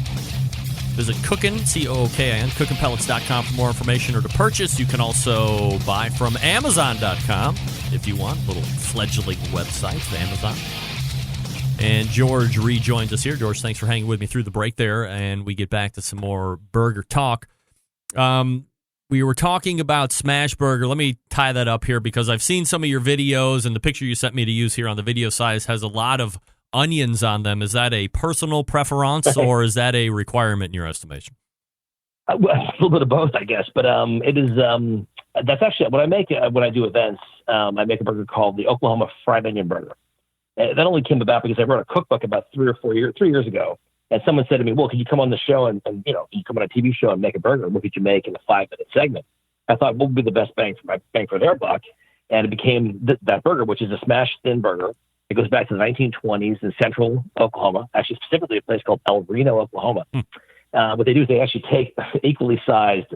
Visit Cookin, C-O-O-K-I-N, CookinPellets.com for more information or to purchase. You can also buy from Amazon.com if you want. A little fledgling website for Amazon. And George rejoins us here. George, thanks for hanging with me through the break there, and we get back to some more burger talk. We were talking about smash burger. Let me tie that up here because I've seen some of your videos, and the picture you sent me to use here on the video size has a lot of onions on them. Is that a personal preference or is that a requirement in your estimation? Well, a little bit of both, I guess. But it is that's actually what I make when I do events. I make a burger called the Oklahoma Fried Onion Burger. That only came about because I wrote a cookbook about 3 years ago. And someone said to me, well, could you come on the show and you come on a TV show and make a burger? What could you make in a 5-minute segment? I thought, what would be the best bang for their buck? And it became that burger, which is a smashed thin burger. It goes back to the 1920s in central Oklahoma, actually specifically a place called El Reno, Oklahoma. What they do is they actually take equally sized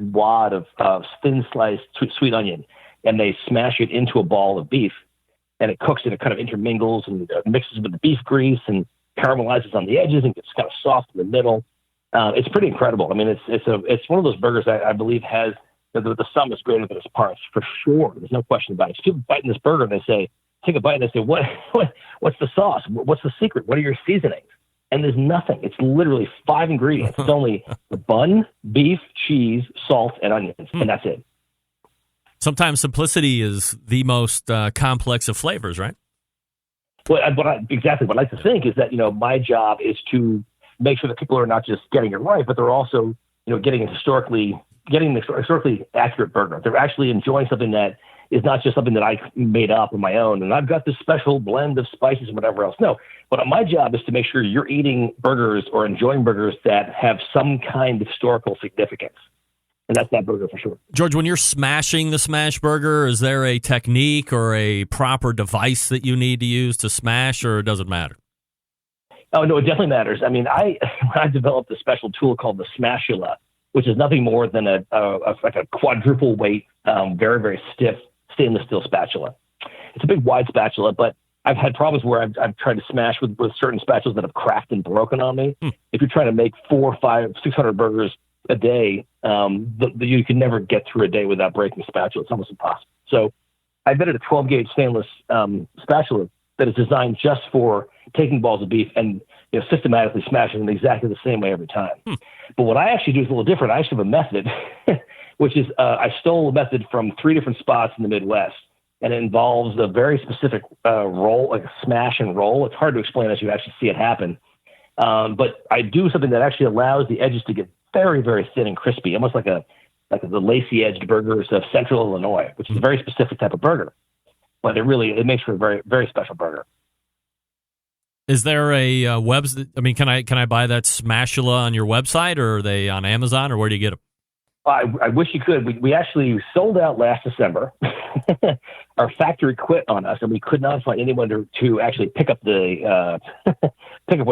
wad of thin sliced sweet onion, and they smash it into a ball of beef, and it cooks and it kind of intermingles and mixes with the beef grease and caramelizes on the edges and gets kind of soft in the middle. It's pretty incredible. I mean, it's one of those burgers I believe has the sum is greater than its parts for sure. There's no question about it. If people bite in this burger and they say, take a bite and they say, what's the sauce? What's the secret? What are your seasonings? And there's nothing. It's literally 5 ingredients. It's only the bun, beef, cheese, salt, and onions, and that's it. Sometimes simplicity is the most complex of flavors, right? Well, what I like to think is that, my job is to make sure that people are not just getting it right, but they're also, getting the historically accurate burger. They're actually enjoying something that is not just something that I made up on my own, and I've got this special blend of spices and whatever else. No, but my job is to make sure you're eating burgers or enjoying burgers that have some kind of historical significance. And that's that burger for sure. George, when you're smashing the smash burger, is there a technique or a proper device that you need to use to smash, or does it matter? Oh, no, it definitely matters. I mean, I developed a special tool called the Smashula, which is nothing more than a quadruple weight, very, very stiff stainless steel spatula. It's a big wide spatula, but I've had problems where I've tried to smash with certain spatulas that have cracked and broken on me. If you're trying to make 400, 500, 600 burgers a day, you can never get through a day without breaking a spatula. It's almost impossible. So I invented a 12-gauge stainless spatula that is designed just for taking balls of beef and systematically smashing them exactly the same way every time. But what I actually do is a little different. I actually have a method, which is I stole a method from 3 different spots in the Midwest, and it involves a very specific roll, like a smash and roll. It's hard to explain as you actually see it happen. But I do something that actually allows the edges to get very, very thin and crispy, almost like the lacy-edged burgers of Central Illinois, which is a very specific type of burger. But it makes for a very, very special burger. Is there a website? I mean, can I buy that Smashula on your website, or are they on Amazon, or where do you get them? I wish you could. We actually sold out last December. Our factory quit on us, and we could not find anyone to actually pick up where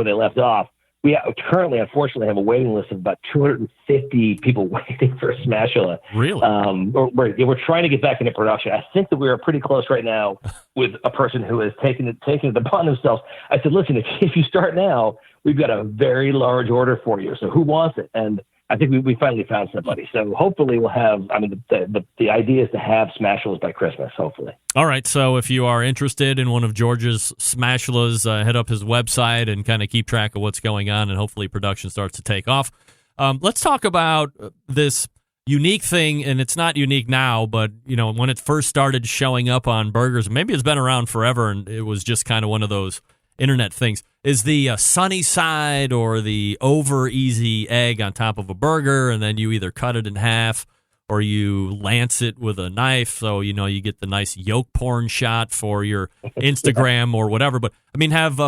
they left off. We currently, unfortunately, have a waiting list of about 250 people waiting for a Smashula. Really? We're trying to get back into production. I think that we are pretty close right now with a person who has taken it upon themselves. I said, listen, if you start now, we've got a very large order for you. So who wants it? And I think we finally found somebody. So hopefully we'll have, the idea is to have Smashulas by Christmas, hopefully. All right. So if you are interested in one of George's Smashulas, head up his website and kind of keep track of what's going on, and hopefully production starts to take off. Let's talk about this unique thing, and it's not unique now, but when it first started showing up on burgers, maybe it's been around forever, and it was just kind of one of those internet things, is the sunny side or the over easy egg on top of a burger, and then you either cut it in half or you lance it with a knife, so you get the nice yolk porn shot for your Instagram or whatever. But I mean, have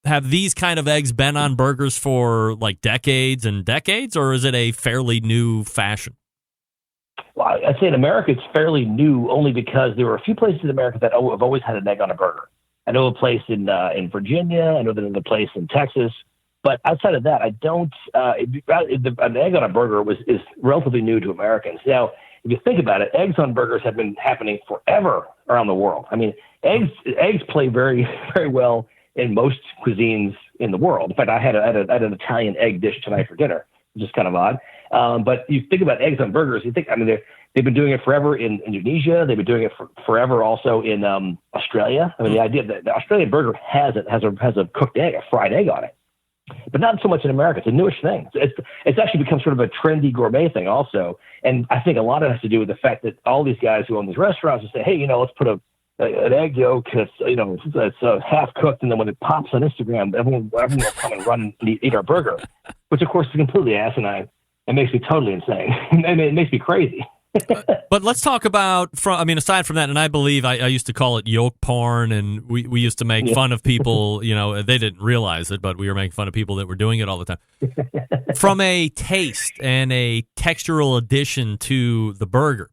have these kind of eggs been on burgers for like decades and decades, or is it a fairly new fashion? Well, I'd say in America it's fairly new only because there were a few places in America that have always had an egg on a burger. I know a place in Virginia. I know there's a place in Texas. But outside of that, I don't. An egg on a burger is relatively new to Americans. Now, if you think about it, eggs on burgers have been happening forever around the world. I mean, eggs play very, very well in most cuisines in the world. In fact, I had an Italian egg dish tonight for dinner, which is kind of odd. But you think about eggs on burgers, you think, I mean, they've been doing it forever in Indonesia. They've been doing it forever also in Australia. I mean, the idea that the Australian burger has a cooked egg, a fried egg on it. But not so much in America. It's a newish thing. It's actually become sort of a trendy gourmet thing also. And I think a lot of it has to do with the fact that all these guys who own these restaurants will say, hey, let's put an egg yolk that's half cooked, and then when it pops on Instagram, everyone will come and run and eat our burger, which of course is completely asinine. It makes me totally insane. It makes me crazy. But let's talk about, aside from that, and I believe I used to call it yolk porn, and we used to make fun of people, they didn't realize it, but we were making fun of people that were doing it all the time. From a taste and a textural addition to the burger,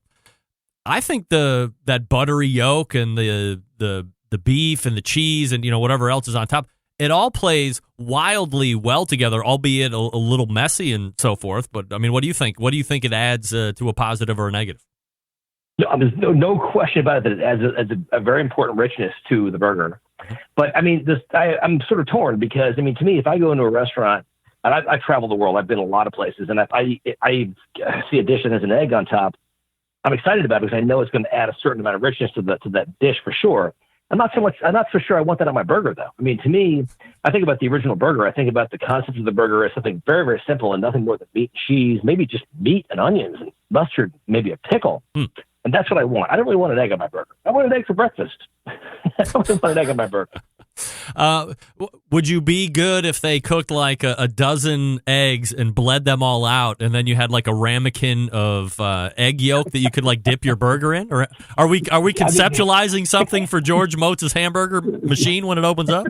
I think that buttery yolk and the beef and the cheese and whatever else is on top, it all plays wildly well together, albeit a little messy and so forth. But I mean, what do you think? What do you think it adds to a positive or a negative? No, there's no question about it that it adds a very important richness to the burger. But I mean, I'm sort of torn because, I mean, to me, if I go into a restaurant, and I travel the world, I've been a lot of places, and I see a dish that has an egg on top, I'm excited about it because I know it's going to add a certain amount of richness to that dish for sure. I'm not so sure I want that on my burger, though. I mean, to me, I think about the original burger. I think about the concept of the burger as something very, very simple and nothing more than meat and cheese, maybe just meat and onions and mustard, maybe a pickle. And that's what I want. I don't really want an egg on my burger. I want an egg for breakfast. I don't want an egg on my burger. Would you be good if they cooked like a dozen eggs and bled them all out, and then you had like a ramekin of egg yolk that you could like dip your burger in? Or are we conceptualizing something for George Motz's hamburger machine when it opens up?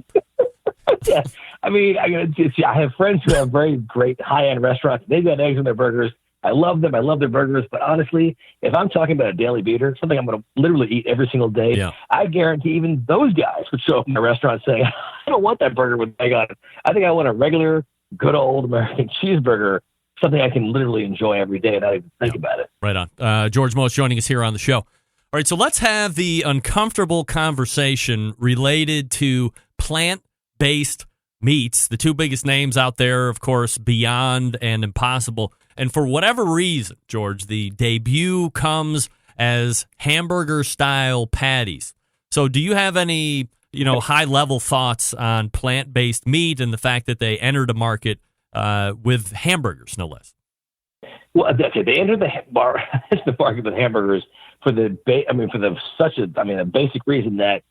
Yeah, I mean, I have friends who have very great high-end restaurants. They've got eggs in their burgers. I love them. I love their burgers. But honestly, if I'm talking about a daily beater, something I'm going to literally eat every single day, I guarantee even those guys would show up in a restaurant saying, I don't want that burger with egg on it. I think I want a regular, good old American cheeseburger, something I can literally enjoy every day and not even think about it. Right on. George Motz joining us here on the show. All right, so let's have the uncomfortable conversation related to plant-based meats. The two biggest names out there, of course, Beyond and Impossible. And for whatever reason, George, the debut comes as hamburger-style patties. So do you have any, high-level thoughts on plant-based meat and the fact that they entered a market with hamburgers, no less? Well, they entered the market with hamburgers for a basic reason that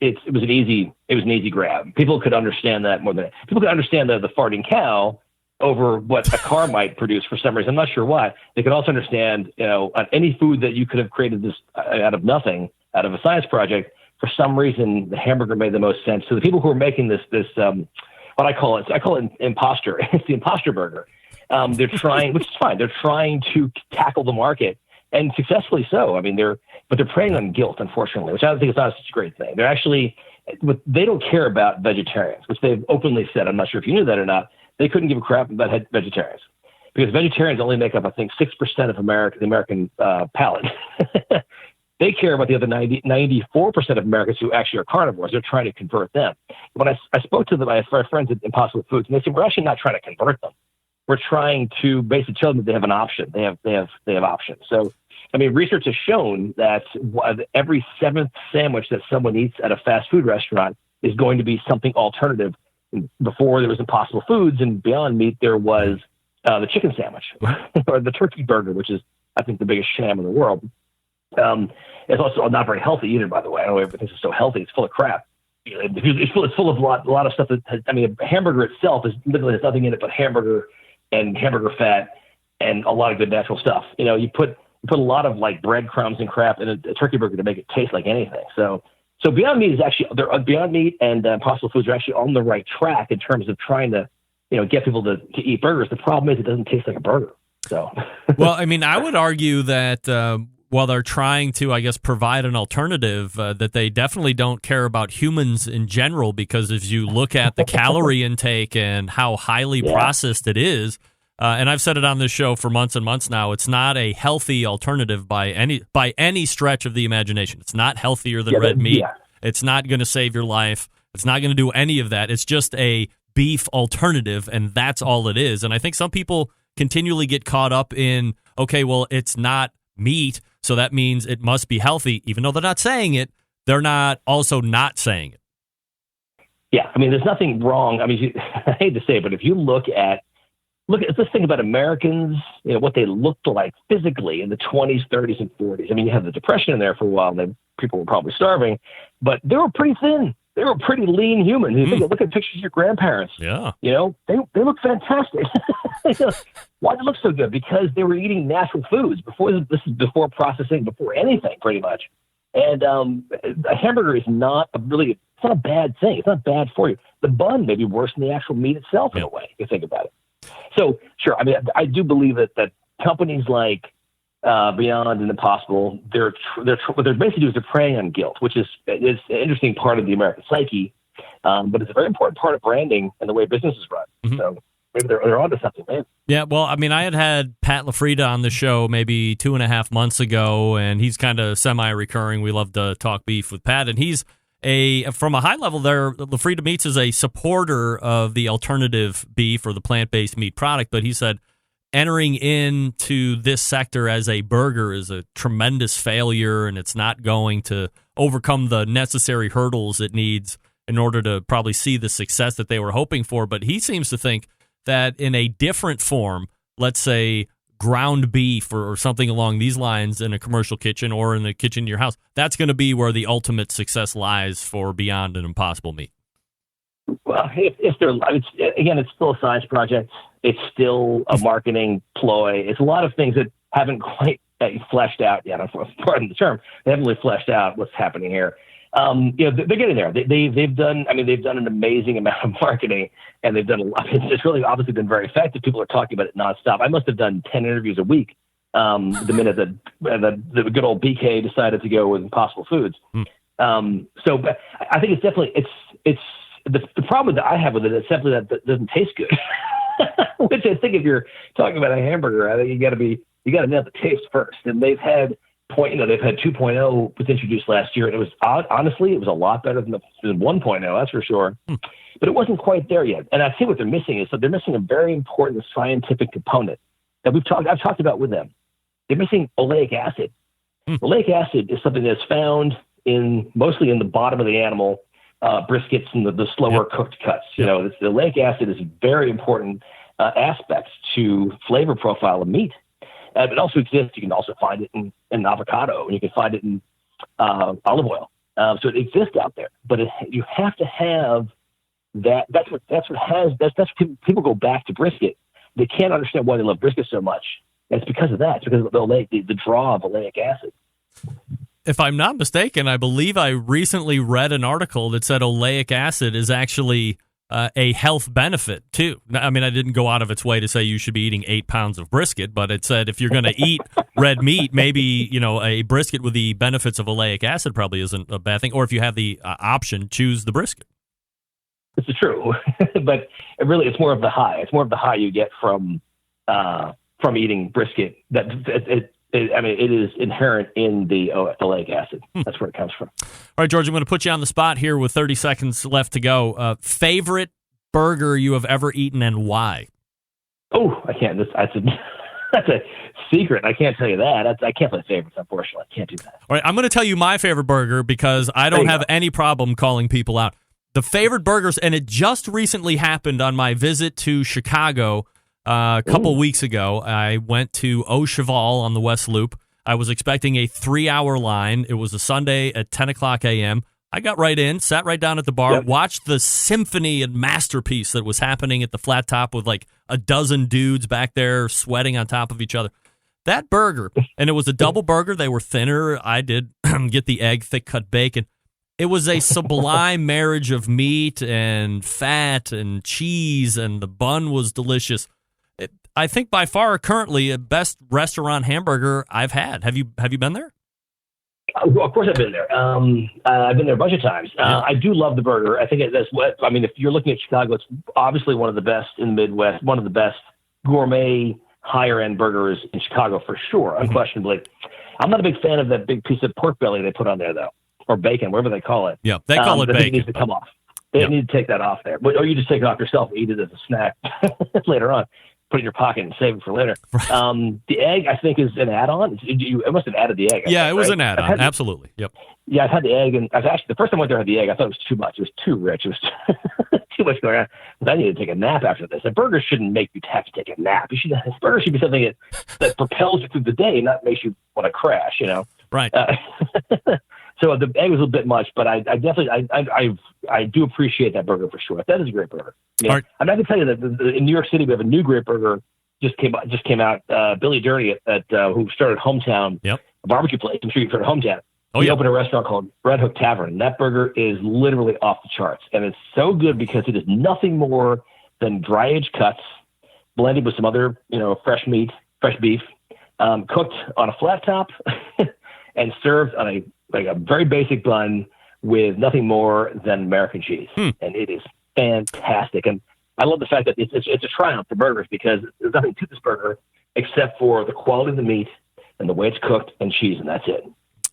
it was an easy grab. People could understand that more than people could understand the farting cow over what a car might produce for some reason. I'm not sure why. They could also understand, on any food that you could have created this out of nothing, out of a science project. For some reason, the hamburger made the most sense. So the people who are making this what I call it imposter. It's the imposter burger. They're trying, which is fine. They're trying to tackle the market, and successfully so. I mean, they're preying on guilt, unfortunately, which I don't think is not such a great thing. They don't care about vegetarians, which they've openly said. I'm not sure if you knew that or not. They couldn't give a crap about vegetarians because vegetarians only make up, I think, 6% of the American palate. They care about the other 94% of Americans who actually are carnivores. They're trying to convert them. When I spoke to them, my friends at Impossible Foods, and they said, we're actually not trying to convert them. We're trying to basically tell them that they have an option. They have options. So, I mean, research has shown that every seventh sandwich that someone eats at a fast food restaurant is going to be something alternative. Before there was Impossible Foods and Beyond Meat, there was the chicken sandwich or the turkey burger, which is, I think, the biggest sham in the world. It's also not very healthy either, by the way. I don't know if everything is so healthy. It's full of crap. It's full of a lot of stuff. A hamburger itself literally has nothing in it but hamburger and hamburger fat and a lot of good natural stuff. You put a lot of like breadcrumbs and crap in a turkey burger to make it taste like anything. So So Beyond Meat is actually Beyond Meat and Impossible Foods are actually on the right track in terms of trying to, get people to eat burgers. The problem is it doesn't taste like a burger. So, well, I mean, I would argue that while they're trying to, I guess, provide an alternative, that they definitely don't care about humans in general, because if you look at the calorie intake and how highly processed it is, and I've said it on this show for months and months now, it's not a healthy alternative by any stretch of the imagination. It's not healthier than red meat. Yeah. It's not going to save your life. It's not going to do any of that. It's just a beef alternative, and that's all it is. And I think some people continually get caught up in, okay, well, it's not meat, so that means it must be healthy. Even though they're not saying it, they're not also not saying it. Yeah, I mean, there's nothing wrong. I mean, I hate to say it, but if you look at this thing about Americans, what they looked like physically in the 20s, 30s, and 40s. I mean, you have the Depression in there for a while, and then people were probably starving, but they were pretty thin. They were pretty lean humans. You look at pictures of your grandparents. Yeah. They look fantastic. Why do they look so good? Because they were eating natural foods this is before processing, before anything, pretty much. And a hamburger is not it's not a bad thing. It's not bad for you. The bun may be worse than the actual meat itself in a way, if you think about it. So, sure. I mean, I do believe that companies like Beyond and Impossible, what they're basically doing is they're preying on guilt, which is an interesting part of the American psyche, but it's a very important part of branding and the way business is run. Mm-hmm. So maybe they're onto something, man. Yeah, well, I mean, I had Pat LaFrida on the show maybe 2.5 months ago, and he's kind of semi-recurring. We love to talk beef with Pat, and he's from a high level there, LaFrida Meats is a supporter of the alternative beef or the plant-based meat product, but he said entering into this sector as a burger is a tremendous failure, and it's not going to overcome the necessary hurdles it needs in order to probably see the success that they were hoping for. But he seems to think that in a different form, let's say ground beef or something along these lines in a commercial kitchen or in the kitchen in your house, that's going to be where the ultimate success lies for Beyond and Impossible Meat. Well, it's still a science project. It's still a marketing ploy. It's a lot of things that haven't quite fleshed out yet. Pardon the term. They haven't really fleshed out what's happening here. They're getting there. They've done an amazing amount of marketing, and they've done a lot. It's really obviously been very effective. People are talking about it nonstop. I must have done 10 interviews a week the minute that the good old BK decided to go with Impossible Foods. So I think it's definitely it's the problem that I have with it is simply that it doesn't taste good. Which I think if you're talking about a hamburger, I think you got to nail the taste first. And they've had 2.0 was introduced last year, and it was honestly it was a lot better than 1.0, that's for sure. But it wasn't quite there yet. And I think what they're missing is they're missing a very important scientific component that I've talked about with them. They're missing oleic acid. Oleic acid is something that's found mostly in the bottom of the animal, briskets and the slower cooked cuts. The oleic acid is a very important aspect to flavor profile of meat. It also exists. You can also find it in avocado, and you can find it in olive oil. So it exists out there, but you have to have that. That's what people go back to brisket. They can't understand why they love brisket so much. And it's because of that. It's because of the draw of oleic acid. If I'm not mistaken, I believe I recently read an article that said oleic acid is actually a health benefit, too. I mean, I didn't go out of its way to say you should be eating 8 pounds of brisket, but it said if you're going to eat red meat, maybe, a brisket with the benefits of oleic acid probably isn't a bad thing. Or if you have the option, choose the brisket. It's true, but it's more of the high. It's more of the high you get from eating brisket. It is inherent in the oleic acid. That's where it comes from. All right, George, I'm going to put you on the spot here with 30 seconds left to go. Favorite burger you have ever eaten and why? Oh, I can't. That's a secret. I can't tell you that. I can't play favorites, unfortunately. I can't do that. All right, I'm going to tell you my favorite burger because I don't have any problem calling people out. The favorite burgers, and it just recently happened on my visit to Chicago a couple weeks ago. I went to Au Cheval on the West Loop. I was expecting a 3-hour line. It was a Sunday at 10 o'clock a.m. I got right in, sat right down at the bar, watched the symphony and masterpiece that was happening at the flat top with like a dozen dudes back there sweating on top of each other. That burger, and it was a double burger. They were thinner. I did get the egg, thick cut bacon. It was a sublime marriage of meat and fat and cheese, and the bun was delicious. I think by far currently the best restaurant hamburger I've had. Have you been there? Of course, I've been there. I've been there a bunch of times. I do love the burger. I think that's what I mean. If you're looking at Chicago, it's obviously one of the best in the Midwest, one of the best gourmet, higher end burgers in Chicago for sure, unquestionably. I'm not a big fan of that big piece of pork belly they put on there, though, or bacon, whatever they call it. Yeah, they call it bacon. It needs to come off. They need to take that off there, or you just take it off yourself and eat it as a snack later on. Put it in your pocket and save it for later. The egg, I think, is an add-on. It must have added the egg. Yeah, it was an add-on. Absolutely. Yep. Yeah, I've had the egg, and I've actually the first time I went there, I had the egg. I thought it was too much. It was too rich. It was too much going on. But I need to take a nap after this. A burger shouldn't make you have to take a nap. Burger should be something that propels you through the day, not makes you want to crash. You know. Right. So the egg was a bit much, but I definitely I do appreciate that burger for sure. That is a great burger. Yeah. Right. I'm not going to tell you that in New York City we have a new great burger just came out. Billy Dirty at who started Hometown, a barbecue place. I'm sure you've heard of Hometown. He opened a restaurant called Red Hook Tavern. And that burger is literally off the charts, and it's so good because it is nothing more than dry aged cuts blended with some other fresh meat, fresh beef, cooked on a flat top and served on a very basic bun with nothing more than American cheese. And it is fantastic. And I love the fact that it's a triumph for burgers because there's nothing to this burger except for the quality of the meat and the way it's cooked and cheese, and that's it.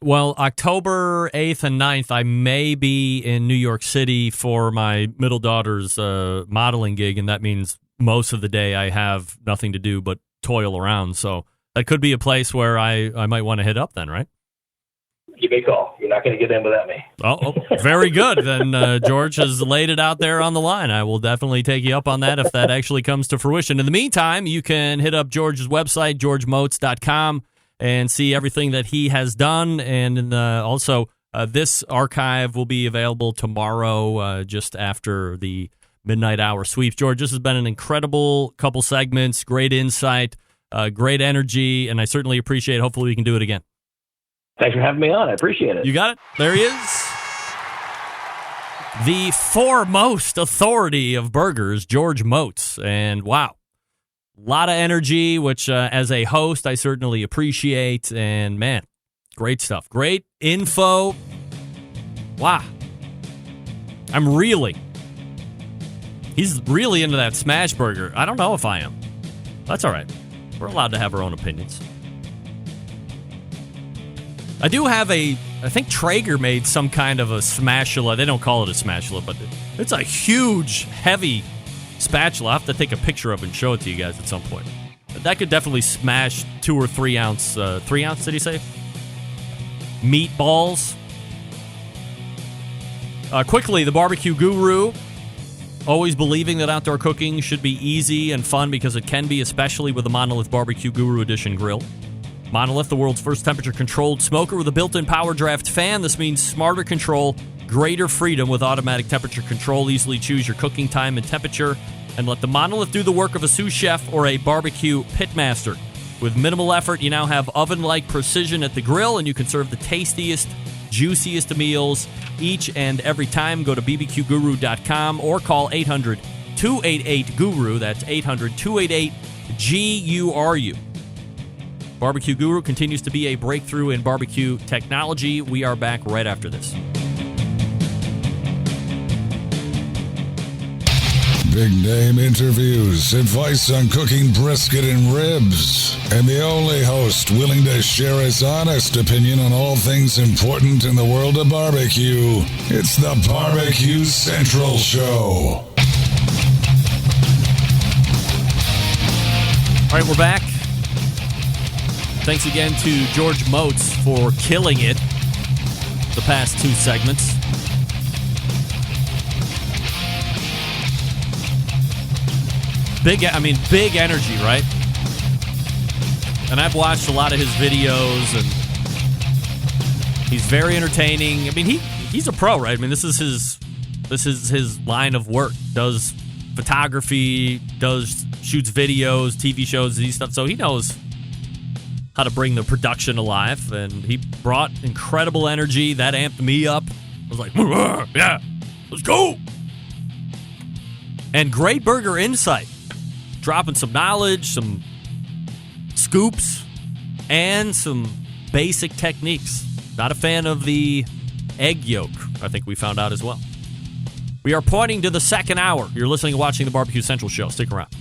Well, October 8th and 9th, I may be in New York City for my middle daughter's modeling gig, and that means most of the day I have nothing to do but toil around. So that could be a place where I might want to hit up then, right? You may call. You're not going to get in without me. Oh, very good. Then George has laid it out there on the line. I will definitely take you up on that if that actually comes to fruition. In the meantime, you can hit up George's website, georgemotz.com, and see everything that he has done. And also, this archive will be available tomorrow just after the midnight hour sweeps. George, this has been an incredible couple segments, great insight, great energy, and I certainly appreciate it. Hopefully we can do it again. Thanks for having me on. I appreciate it. You got it. There he is. The foremost authority of burgers, George Motz. And wow, a lot of energy, which as a host, I certainly appreciate. And man, great stuff. Great info. Wow. He's really into that smash burger. I don't know if I am. That's all right. We're allowed to have our own opinions. I do have I think Traeger made some kind of a spatula. They don't call it a spatula, but it's a huge, heavy spatula. I'll have to take a picture of it and show it to you guys at some point. That could definitely smash 2 or 3 ounce, 3 ounce, did he say? Meatballs. Quickly, the BBQ Guru. Always believing that outdoor cooking should be easy and fun because it can be, especially with the Monolith BBQ Guru Edition grill. Monolith, the world's first temperature-controlled smoker with a built-in power draft fan. This means smarter control, greater freedom with automatic temperature control. Easily choose your cooking time and temperature, and let the Monolith do the work of a sous chef or a barbecue pitmaster. With minimal effort, you now have oven-like precision at the grill, and you can serve the tastiest, juiciest meals each and every time. Go to bbqguru.com or call 800-288-GURU. That's 800-288-GURU. BBQ Guru continues to be a breakthrough in barbecue technology. We are back right after this. Big name interviews, advice on cooking brisket and ribs, and the only host willing to share his honest opinion on all things important in the world of barbecue. It's the BBQ Central Show. All right, we're back. Thanks again to George Motz for killing it the past 2 segments. Big energy, right? And I've watched a lot of his videos, and he's very entertaining. I mean, he's a pro, right? I mean, this is his line of work. Does photography, shoots videos, TV shows, and stuff. So he knows how to bring the production alive, and he brought incredible energy that amped me up was like, yeah, let's go. And great burger insight. Dropping some knowledge, some scoops, and some basic techniques. Not a fan of the egg yolk, I think we found out as well. We are pointing to the second hour. You're listening and watching the Barbecue Central Show. Stick around.